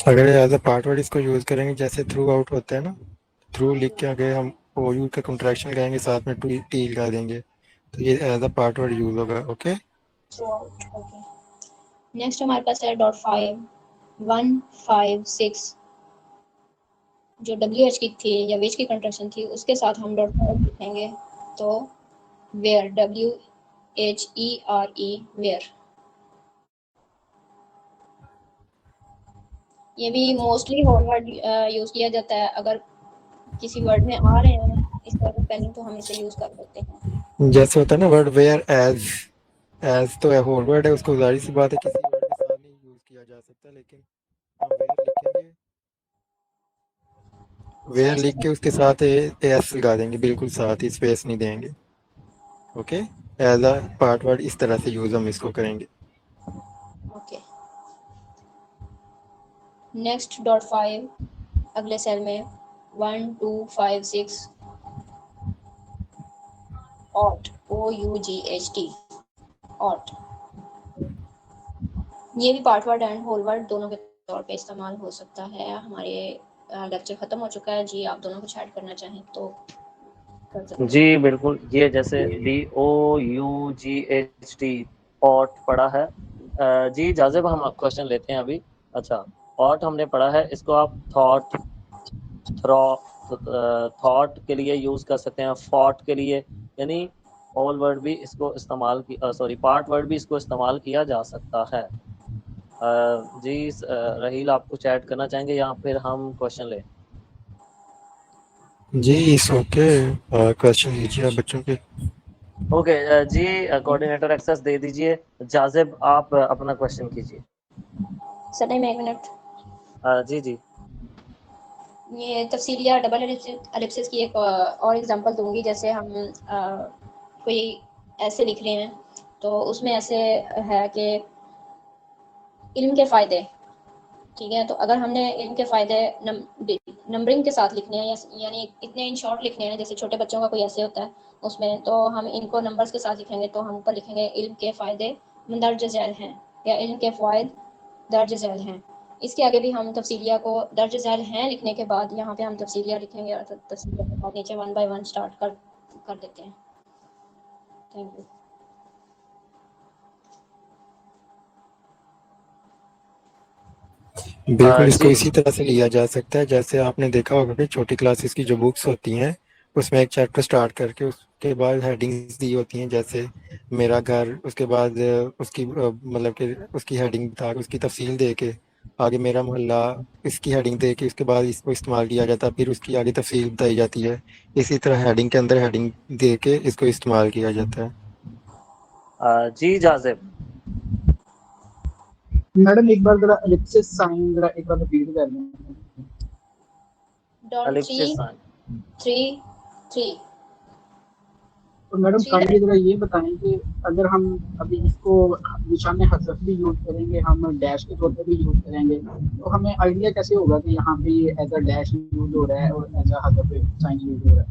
अगर एज अ पार्ट वर्ड इसको यूज करेंगे जैसे थ्रू आउट होता है ना, थ्रू लिख के आगे हम ओ यू का कंट्रैक्शन लगाएंगे, साथ में टी लगा देंगे, तो ये as a part word use होगा। Okay, throughout, okay. Next हमारे पास है डॉट 5 1 5 6 जो WH की थी या विच की कंस्ट्रक्शन थी उसके साथ हम डॉट 5 लिखेंगे तो वेयर, WHERE वेयर। ये भी मोस्टली होल वर्ड यूज किया जाता है। अगर किसी वर्ड में आ रहे हैं इस तरह के स्पेलिंग तो हम इसे यूज कर सकते हैं। जैसे होता है ना वर्ड वेयर एज, एज तो होल वर्ड है, उसको जाहिर सी बात है किसी वर्ड के साथ नहीं यूज किया जा सकता, लेकिन हम वेयर लिखेंगे, वेयर लिख के उसके साथ एस लगा देंगे, बिल्कुल साथ ही, स्पेस नहीं देंगे। Okay, as a part word इस तरह से यूज हम इसको करेंगे। ओके। नेक्स्ट डॉट 5 अगले सेल में 1 2 5 6 ऑट, OUGHT, ऑट। ये भी part word and whole word दोनों के तौर पे इस्तेमाल हो सकता है। हमारे लेक्चर खत्म हो चुका है जी, आप दोनों कुछ ऐड करना चाहें तो कर सकते हैं। जी बिल्कुल, ये जैसे DOUGHT ऑट पढ़ा है। जी जाजिब, हम क्वेश्चन लेते हैं अभी। अच्छा, ऑट हमने पढ़ा है, इसको आप थॉट, थॉट के लिए यूज कर सकते हैं, फॉट के लिए, यानी होल वर्ड भी इसको इस्तेमाल पार्ट वर्ड भी इसको इस्तेमाल किया जा सकता है। जी रहील, आप कुछ ऐड करना चाहेंगे या फिर हम क्वेश्चन लें? जी इस ओके, क्वेश्चन लीजिए आप बच्चों के। ओके जी, कोऑर्डिनेटर एक्सेस दे दीजिए। जाजिब, आप अपना क्वेश्चन कीजिए। सर नहीं, मैं 1 मिनट। जी जी। ये तफसीलिया डबल एलिप्सिस की एक और एग्जांपल दूंगी। जैसे हम कोई ऐसे लिख रहे हैं, तो उसमें ऐसे है कि इल्म के फ़ायदे, ठीक है। तो अगर हमने इल्म के फ़ायदे नंबरिंग के साथ लिखने हैं, यानी इतने इन शॉर्ट लिखने हैं, जैसे छोटे बच्चों का कोई ऐसे होता है उसमें, तो हम इनको नंबर्स के साथ लिखेंगे। तो हम ऊपर लिखेंगे इल्म के फ़ायदे मंदरज झैल हैं, या इल्म के फ़वाइद दर्ज झैल हैं। इसके आगे भी हम तफसीलिया को दर्ज झैल हैं लिखने के बाद यहाँ पे हम तफसीलिया लिखेंगे, और तफसीलिया के बाद नीचे 1 बाय 1 स्टार्ट कर देते हैं। Thank you. बिल्कुल, इसको जी इसी तरह से लिया जा सकता है जैसे आपने देखा होगा कि छोटी क्लासेस की जो बुक्स होती हैं उसमें एक चैप्टर स्टार्ट करके उसके बाद हेडिंग्स दी होती हैं, जैसे मेरा घर, उसके बाद उसकी मतलब कि उसकी हेडिंग बता के उसकी तफसील दे के आगे मेरा मोहल्ला, इसकी हेडिंग दे के उसके बाद इसको इस्तेमाल किया जाता है, फिर उसकी आगे तफसील बताई जाती है। इसी तरह हेडिंग के अंदर हेडिंग दे के इसको इस्तेमाल किया जाता है। जी जाज़िब। मैडम एक बार जरा एलिप्सिस साइन जरा एक बार रिपीट कर दें। डॉट एलिप्सिस 3 तो मैडम काइंडली जरा ये बताएं कि अगर हम अभी इसको निशान हज़फ भी यूज करेंगे, हम डैश के तौर पर भी यूज करेंगे, तो हमें आइडिया कैसे होगा कि यहाँ पे ये एज अ डैश यूज हो रहा है और एज अ हज़फ साइन यूज हो रहा है?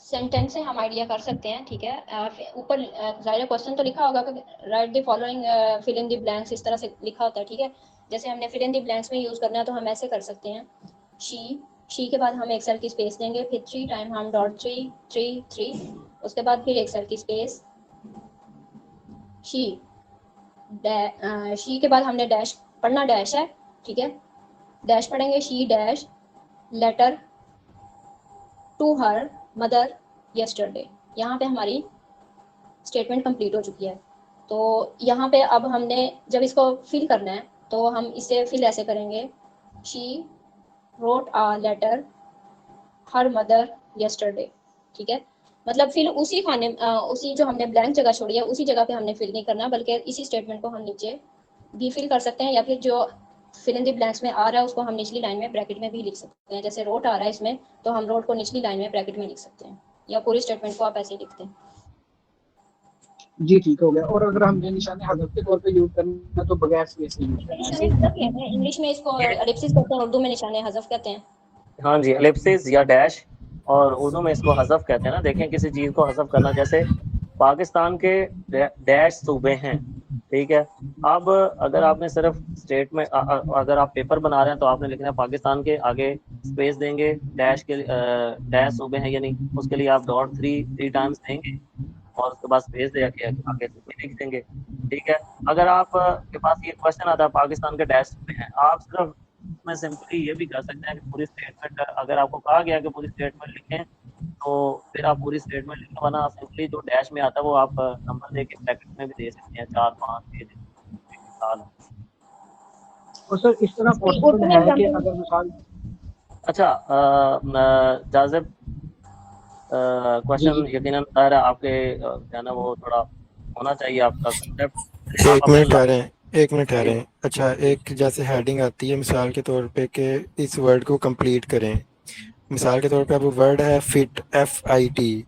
सेंटेंस से हम आइडिया कर सकते हैं, ठीक है। ऊपर ज़ाहिर क्वेश्चन तो लिखा होगा कि right the following fill in the blanks, इस तरह से लिखा होता है, ठीक है। जैसे हमने फिल इन द ब्लैंक्स में यूज़ करना है तो हम ऐसे कर सकते हैं, शी के बाद हम एक सेल की स्पेस देंगे, फिर 3 टाइम हम डॉट 3 उसके बाद फिर एक सेल की स्पेस, शी के बाद हमने डैश पढ़ना, डैश है, ठीक है। डैश पढ़ेंगे, she dash letter to her mother yesterday. यहाँ पे हमारी स्टेटमेंट कंप्लीट हो चुकी है। तो यहाँ पे अब हमने जब इसको फिल करना है तो हम इसे फिल ऐसे करेंगे, she wrote a letter her mother yesterday, ठीक है। मतलब फिल उसी खाने उसी जो हमने ब्लैंक जगह छोड़ी है उसी जगह पे हमने फिल नहीं करना, बल्कि इसी स्टेटमेंट को हम नीचे भी फिल कर सकते हैं, या फिर जो फिल इन द ब्लैंक्स में आ रहा है उसको हम निचली लाइन में ब्रैकेट में भी लिख सकते हैं। जैसे रोट आ रहा है इसमें, तो हम रोट को निचली लाइन में ब्रैकेट में लिख सकते हैं, या पूरी स्टेटमेंट को आप ऐसे ही लिखते हैं। जी ठीक हो गया। और अगर हमने निशान हज़फ के तौर पे यूज करना है तो बगैर स्पेस के यूज करना है। इंग्लिश में इसको एलिप्सिस कहते हैं, उर्दू में निशाने हज़फ कहते हैं। हाँ जी, एलिप्सिस या डैश, और उर्दू में इसको हज़फ कहते हैं ना। देखें किसी चीज़ को हज़फ करना, जैसे पाकिस्तान के डैश सूबे हैं, ठीक है। अब अगर आपने सिर्फ स्टेट में अगर आप पेपर बना रहे हैं तो आपने लिखना है पाकिस्तान के आगे स्पेस देंगे, डैश के डैश सूबे हैं यानी उसके लिए आप डॉट 3 टाइम्स देंगे और उसके बाद स्पेस दे के आगे सूबे लिख देंगे, ठीक है। अगर आप के पास ये क्वेश्चन आता है पाकिस्तान के डैश सूबे हैं, आप सिर्फ मैं सिंपली ये भी कर सकते हैं कि पूरी स्टेटमेंट, अगर आपको कहा गया कि पूरी स्टेटमेंट लिखें तो फिर आप पूरी स्टेटमेंट लिखें, वरना सिंपली जो डैश में आता है वो आप नंबर दे के ब्रैकेट में भी दे सकते हैं, 4 5 6 साल। और सर इस तरह पॉसिबल है कि अगर मिसाल, अच्छा जाज़िब, क्वेश्चन यकीनन है आपके क्या ना वो थोड़ा होना चाहिए आपका कंसेप्ट। एक मिनट ठहरें। अच्छा, एक जैसे हेडिंग आती है मिसाल के तौर पे कि इस वर्ड को कंप्लीट करें, मिसाल के तौर पे अब वर्ड है फिट, FIT।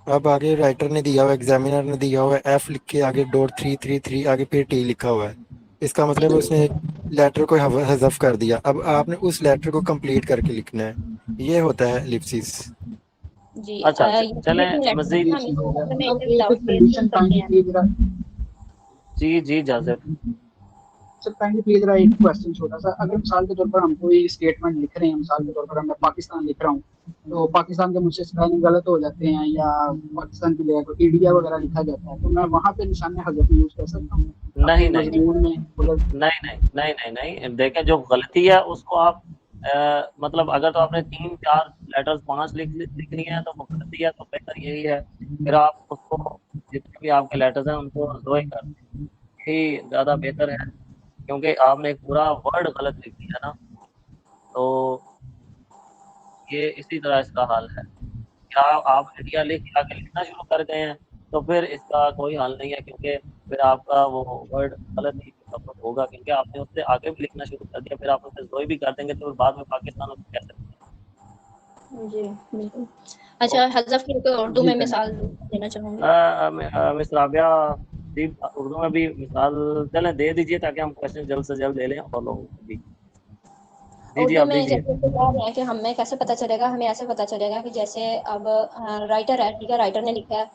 अब आगे राइटर ने दिया हुआ, एग्जामिनर ने दिया हुआ है F लिख के आगे डॉट 3 आगे फिर T लिखा हुआ है। इसका मतलब उसने एक लेटर को हज़फ कर दिया। अब आपने उस लेटर को कंप्लीट करके लिखना है, ये होता है एलिप्सिस। जी अच्छा चलें मज़ीद। जी जाज़िब। सर काइंडली प्लीज जरा एक क्वेश्चन छोटा सा, अगर मिसाल के तौर पर हम कोई स्टेटमेंट लिख रहे हैं, मिसाल के तौर पर मैं पाकिस्तान लिख रहा हूँ, तो पाकिस्तान के मुझसे स्पेलिंग गलत हो जाते हैं या पाकिस्तान की जगह को इंडिया वगैरह लिखा जाता है, तो मैं वहाँ पे निशान हज़फ यूज कर सकता हूँ? नहीं देखें, जो गलती है उसको आप मतलब अगर तो आपने 3 4 लेटर्स 5 लिखनी है तो वो गलती है, तो बेहतर यही है फिर आप उसको जितने भी आपके लेटर्स हैं उनको दो ही कर दें, यही ज़्यादा बेहतर है, क्योंकि आपने एक पूरा वर्ड गलत लिख दिया ना। तो ये इसी तरह इसका हाल है। क्या आप इंडिया लिख के आगे लिखना शुरू कर गए हैं तो फिर इसका कोई हल नहीं है, क्योंकि फिर आपका वो वर्ड गलत ही सपोर्ट होगा, क्योंकि आपने उससे आगे भी लिखना शुरू कर दिया, फिर आप उससे जोई भी कर देंगे तो फिर बाद में पाकिस्तान उसको कैसे जी बिल्कुल। अच्छा, हज़फ की कोई उर्दू जी में सर। मिसाल देना चाहूँगी? मिस राबिया जी उर्दू में भी मिसाल चलें दे दीजिए ताकि हम क्वेश्चन जल्द से जल्द ले लें और लोगों को भी। जी, उर्दू आप में दीजिए। जैसे बता रहे हैं कि हमें कैसे पता चलेगा, हमें ऐसे पता चलेगा कि जैसे अब राइटर है, ठीक है, राइटर ने लिखा है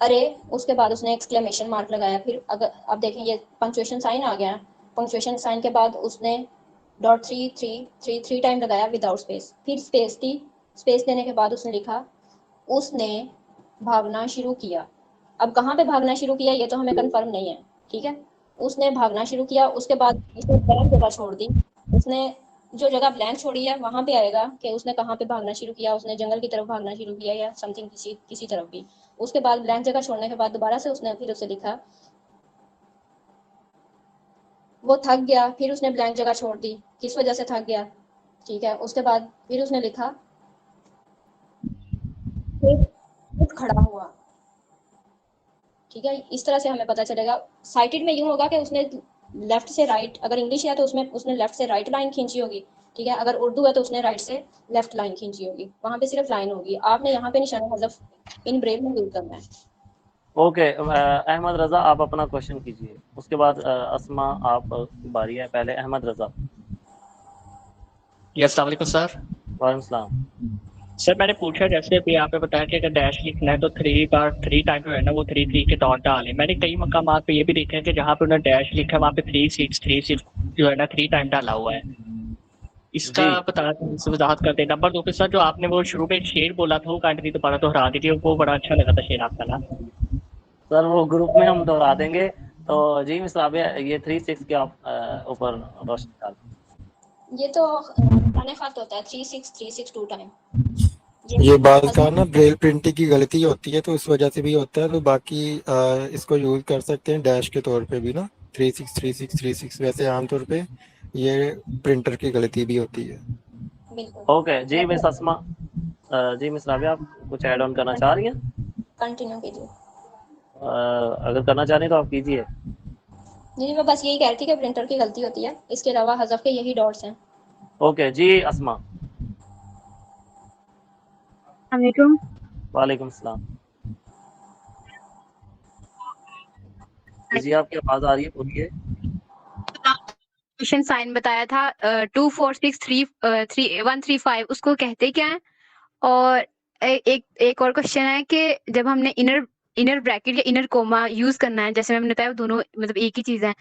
अरे, उसके बाद उसने एक्सक्लेमेशन मार्क लगाया, फिर अगर अब देखें ये पंक्चुएशन साइन आ गया, पंक्चुएशन साइन के बाद उसने डॉट थ्री टाइम लगाया विदाउट स्पेस, फिर स्पेस दी, स्पेस देने के बाद उसने लिखा उसने भागना शुरू किया। अब कहाँ पे भागना शुरू किया ये तो हमें कंफर्म नहीं है, ठीक है। उसने भागना शुरू किया, उसके बाद उसने ब्लैंक जगह छोड़ दी, उसने जो जगह ब्लैंक छोड़ी है वहाँ पे आएगा कि उसने कहाँ पे भागना शुरू किया, उसने जंगल की तरफ भागना शुरू किया या समथिंग किसी किसी तरफ भी। उसके बाद ब्लैंक जगह छोड़ने के बाद दोबारा से उसने फिर उसे लिखा वो थक गया, फिर उसने ब्लैंक जगह छोड़ दी, किस वजह से थक गया, ठीक है। उसके बाद फिर उसने लिखा फिर उठ खड़ा हुआ, ठीक है। इस तरह से हमें पता चलेगा। साइटेड में यूं होगा कि उसने लेफ्ट से राइट, अगर इंग्लिश है तो उसमें उसने लेफ्ट से राइट लाइन खींची होगी, ठीक है। अगर उर्दू है तो उसने राइट से लेफ्ट लाइन खींची होगी, वहां पे सिर्फ लाइन होगी। आपने यहाँ पे निशान हज़फ इन ब्रेल में यूज करना है। ओके, अहमद रजा आप अपना क्वेश्चन कीजिए, उसके बाद अस्मा आप की बारी है, पहले अहमद रजा। यस, अस्सलाम वालेकुम सर। वालेकुम सलाम। सर मैंने पूछा जैसे अभी आपने बताया कि अगर डैश लिखना है तो 3 बार 3 टाइम जो है ना वो 3 के डॉट डालें। मैंने कई मकामात पे ये भी देखा है कि जहाँ पे उन्होंने डैश लिखा है वहाँ पे 3 जो है ना 3 टाइम डाला हुआ है। इसका जी। पता वजाहत कर दें। नंबर 2 पे सर जो आपने वो शुरू में एक शेर बोला था वो काइंडली दोबारा दोहरा दीजिए, वो बड़ा अच्छा लगा था शेर आपका ना। सर वो ग्रुप में हम दोहरा देंगे। तो जी मिस राबिया ये 3-6 के आप ऊपर रोशनी डाल। ये तो खाने खाते होता है 3-6 2 टाइम। ये बाल का ना ब्रेल प्रिंटिंग की गलती होती है तो उस वजह से भी होता है, तो बाकी इसको यूज कर सकते हैं डैश के तौर पे भी ना, 363636। वैसे आमतौर पे ये प्रिंटर की गलती भी होती है। ओके जी मिस अस्मा, जी मिस राबिया आप कुछ ऐड ऑन करना चाह रही हैं? कंटिन्यू कीजिए। अगर करना चाह रही हैं तो आप कीजिए। जी मैं बस यही कह रही थी कि प्रिंटर की गलती होती है, इसके अलावा हज़फ के यही डॉट्स हैं। ओके जी अस्मा। वालेकुम। वालेकुम सलाम। जी आपकी आवाज आ रही है, बोलिए। क्वेश्चन साइन बताया था 2463135 उसको कहते क्या है? और एक और क्वेश्चन है कि जब हमने इनर ब्रैकेट या इनर कोमा यूज करना है, जैसे मैंने बताया दोनों मतलब एक ही चीज है,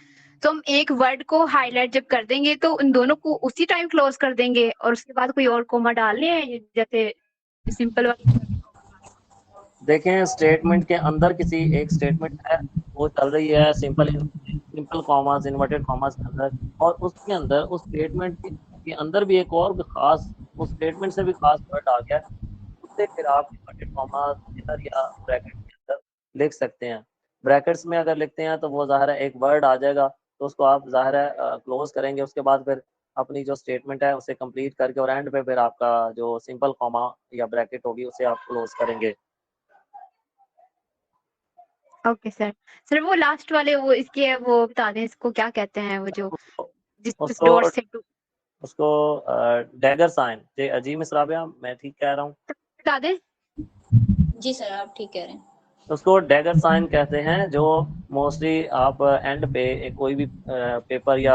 तो हम एक वर्ड को हाईलाइट जब कर देंगे तो उन दोनों को उसी टाइम क्लोज कर देंगे और उसके बाद कोई और कोमा डालने हैं जैसे सिंपल वाली। देखें स्टेटमेंट के अंदर किसी एक स्टेटमेंट है वो चल रही है सिंपल कॉमास इन्वर्टेड कॉमास के अंदर, और उसके अंदर उस स्टेटमेंट के अंदर भी एक और खास उस स्टेटमेंट से भी खास वर्ड आ गया, उससे फिर आप इन्वर्टेड कॉमास इधर या ब्रैकेट के अंदर लिख सकते हैं। ब्रैकेट्स में अगर लिखते हैं तो वो ज़ाहिर है एक वर्ड आ जाएगा, तो उसको आप ज़ाहिर है क्लोज करेंगे, उसके बाद फिर अपनी जो स्टेटमेंट है उसे कंप्लीट करके और एंड पे फिर आपका जो सिंपल कॉमा या ब्रैकेट होगी उसे आप क्लोज करेंगे। ओके सर वो लास्ट वाले वो इसके वो बता दें इसको क्या कहते हैं, वो जो जिस उसको डॉट से उसको डैगर साइन जी मिस राबिया मैं ठीक कह रहा हूँ? बता दें। जी सर आप ठीक कह रहे हैं। उसको डैगर साइन कहते हैं, जो मोस्टली आप एंड पे कोई भी पेपर या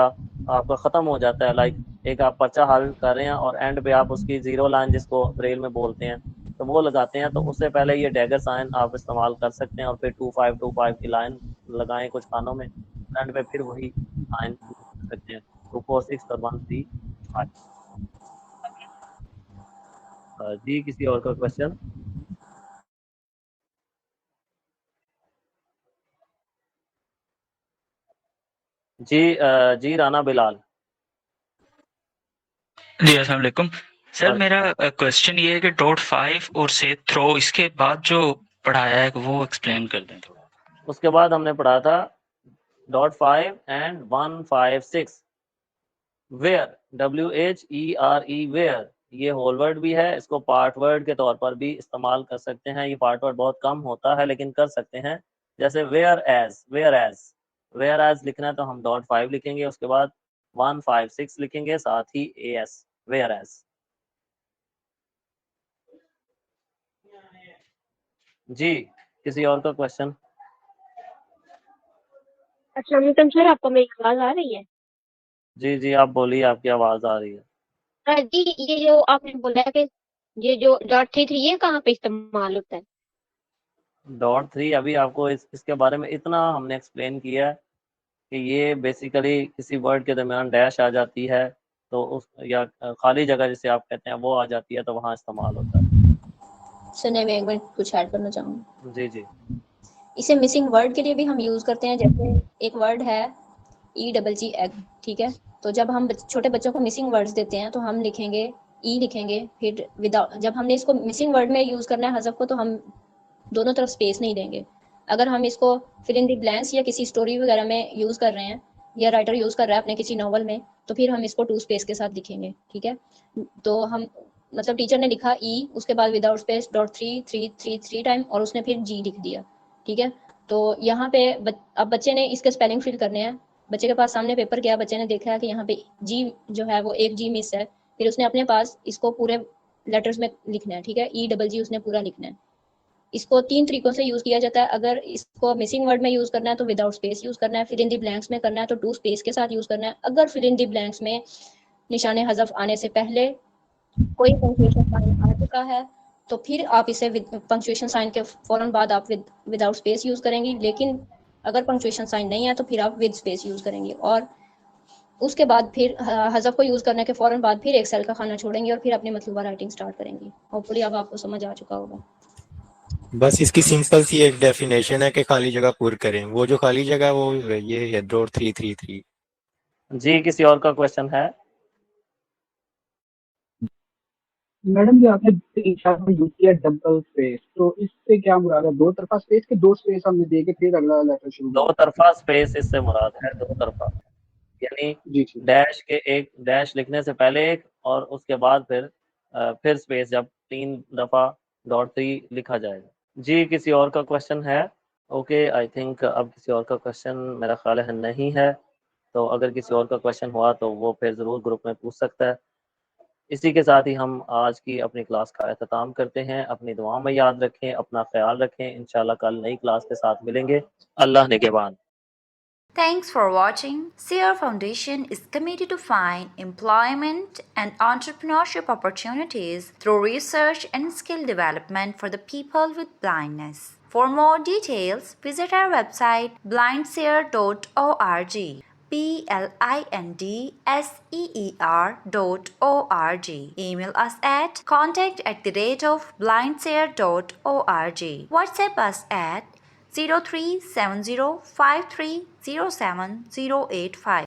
आपका ख़त्म हो जाता है, लाइक एक आप पर्चा हल कर रहे हैं और एंड पे आप उसकी ज़ीरो लाइन जिसको ब्रेल में बोलते हैं तो वो लगाते हैं, तो उससे पहले ये डैगर साइन आप इस्तेमाल कर सकते हैं और फिर 2525 की लाइन लगाएं कुछ खानों में, एंड पे फिर वही साइन कर सकते हैं 246 और 135। जी किसी और का क्वेश्चन? जी राना बिलाल। जी अस्सलाम वालेकुम सर, मेरा क्वेश्चन ये है कि डॉट 5 और से थ्रो इसके बाद जो पढ़ाया है वो एक्सप्लेन कर दें थोड़ा। उसके बाद हमने पढ़ा था .5 एंड 156 वेयर WHERE वेयर, ये होल वर्ड भी है, इसको पार्ट वर्ड के तौर पर भी इस्तेमाल कर सकते हैं। ये पार्ट वर्ड बहुत कम होता है लेकिन कर सकते हैं, जैसे वेयर एज लिखना है तो हम .5 लिखेंगे, उसके बाद 156 लिखेंगे, साथ ही AS वेयर एज। जी, किसी और का क्वेश्चन? अस्सलाम वालेकुम सर, आपको मेरी आवाज़ आ रही है? जी, जी, आप बोलिए, आपकी आवाज़ आ रही है। जी, ये जो आपने बोला है कि ये जो .33 ये कहाँ पे इस्तेमाल होता है? .3 अभी आपको इसके बारे में इतना हमने एक्सप्लेन किया है कि ये बेसिकली किसी वर्ड के दरमियान डैश आ जाती है तो उस या खाली जगह जिसे आप कहते हैं वो आ जाती है तो वहाँ इस्तेमाल होता है। सुने मैं एक मिनट कुछ ऐड करना चाहूँगी। जी, जी। इसे मिसिंग वर्ड के लिए भी हम यूज़ करते हैं, जैसे एक वर्ड है EGG एग, ठीक है? तो जब हम छोटे बच्चों को मिसिंग वर्ड्स देते हैं तो हम लिखेंगे लिखेंगे, फिर विदाउट, जब हमने इसको मिसिंग वर्ड में यूज़ करना है हज़फ को, तो हम दोनों तरफ स्पेस नहीं देंगे। अगर हम इसको फिल इन द ब्लैंक्स या किसी स्टोरी वगैरह में यूज़ कर रहे हैं या राइटर यूज़ कर रहा है अपने किसी नॉवल में, तो फिर हम इसको 2 स्पेस के साथ लिखेंगे, ठीक है? तो हम मतलब टीचर ने लिखा उसके बाद विदाउट स्पेस .3 टाइम और उसने फिर जी लिख दिया, ठीक है? तो यहाँ पे अब बच्चे ने इसके स्पेलिंग फिल करने हैं। बच्चे के पास सामने पेपर गया, बच्चे ने देखा है कि यहाँ पे जी जो है वो एक जी मिस है, फिर उसने अपने पास इसको पूरे लेटर्स में लिखना है, ठीक है? EGG उसने पूरा लिखना है। इसको 3 तरीकों से यूज़ किया जाता है। अगर इसको मिसिंग वर्ड में यूज़ करना है तो विदाउट स्पेस यूज़ करना है, फिल इन द ब्लैंक्स में करना है तो 2 स्पेस के साथ यूज़ करना है। अगर फिल इन द ब्लैंक्स में निशाने हज़फ आने से पहले कोई पंक्चुएशन साइन आ चुका है तो फिर आप इसे पंक्चुएशन साइन के फौरन बाद आप विदाउट स्पेस यूज़ करेंगी, लेकिन अगर पंक्चुएशन साइन नहीं है तो फिर आप विद स्पेस यूज़ करेंगी और उसके बाद फिर हज़फ को यूज़ करने के फौरन बाद फिर एक सेल का खाना छोड़ेंगी और फिर अपनी मतलूबा राइटिंग स्टार्ट करेंगी। होपफुली अब आपको समझ आ चुका होगा। बस इसकी सिंपल सी एक डेफिनेशन है कि खाली जगह पुर करें, वो जो खाली जगह है वो ये है .333। जी, किसी और का क्वेश्चन है? मैडम ये आपने 3-4 में यूज किया डबल स्पेस, तो इससे क्या मुराद है? 2 तरफा स्पेस के 2 स्पेस हमने दे के फिर अगला लेटर शुरू दो तरफा स्पेस इससे मुराद है, दो तरफा, यानी डैश के एक डैश लिखने से पहले एक और उसके बाद फिर स्पेस जब 3 दफा .3 लिखा जाएगा। जी, किसी और का क्वेश्चन है? ओके, आई थिंक अब किसी और का क्वेश्चन मेरा ख्याल है नहीं है, तो अगर किसी और का क्वेश्चन हुआ तो वो फिर ज़रूर ग्रुप में पूछ सकता है। इसी के साथ ही हम आज की अपनी क्लास का एख्तिताम करते हैं। अपनी दुआओं में याद रखें, अपना ख्याल रखें। इंशाल्लाह कल नई क्लास के साथ मिलेंगे। अल्लाह निगहबान। Thanks for watching. Sierra Foundation is committed to find employment and entrepreneurship opportunities through research and skill development for the people with blindness. For more details, visit our website blindseer.org. blindseer.org. Email us at contact@blindseer.org. WhatsApp us at 037053070085.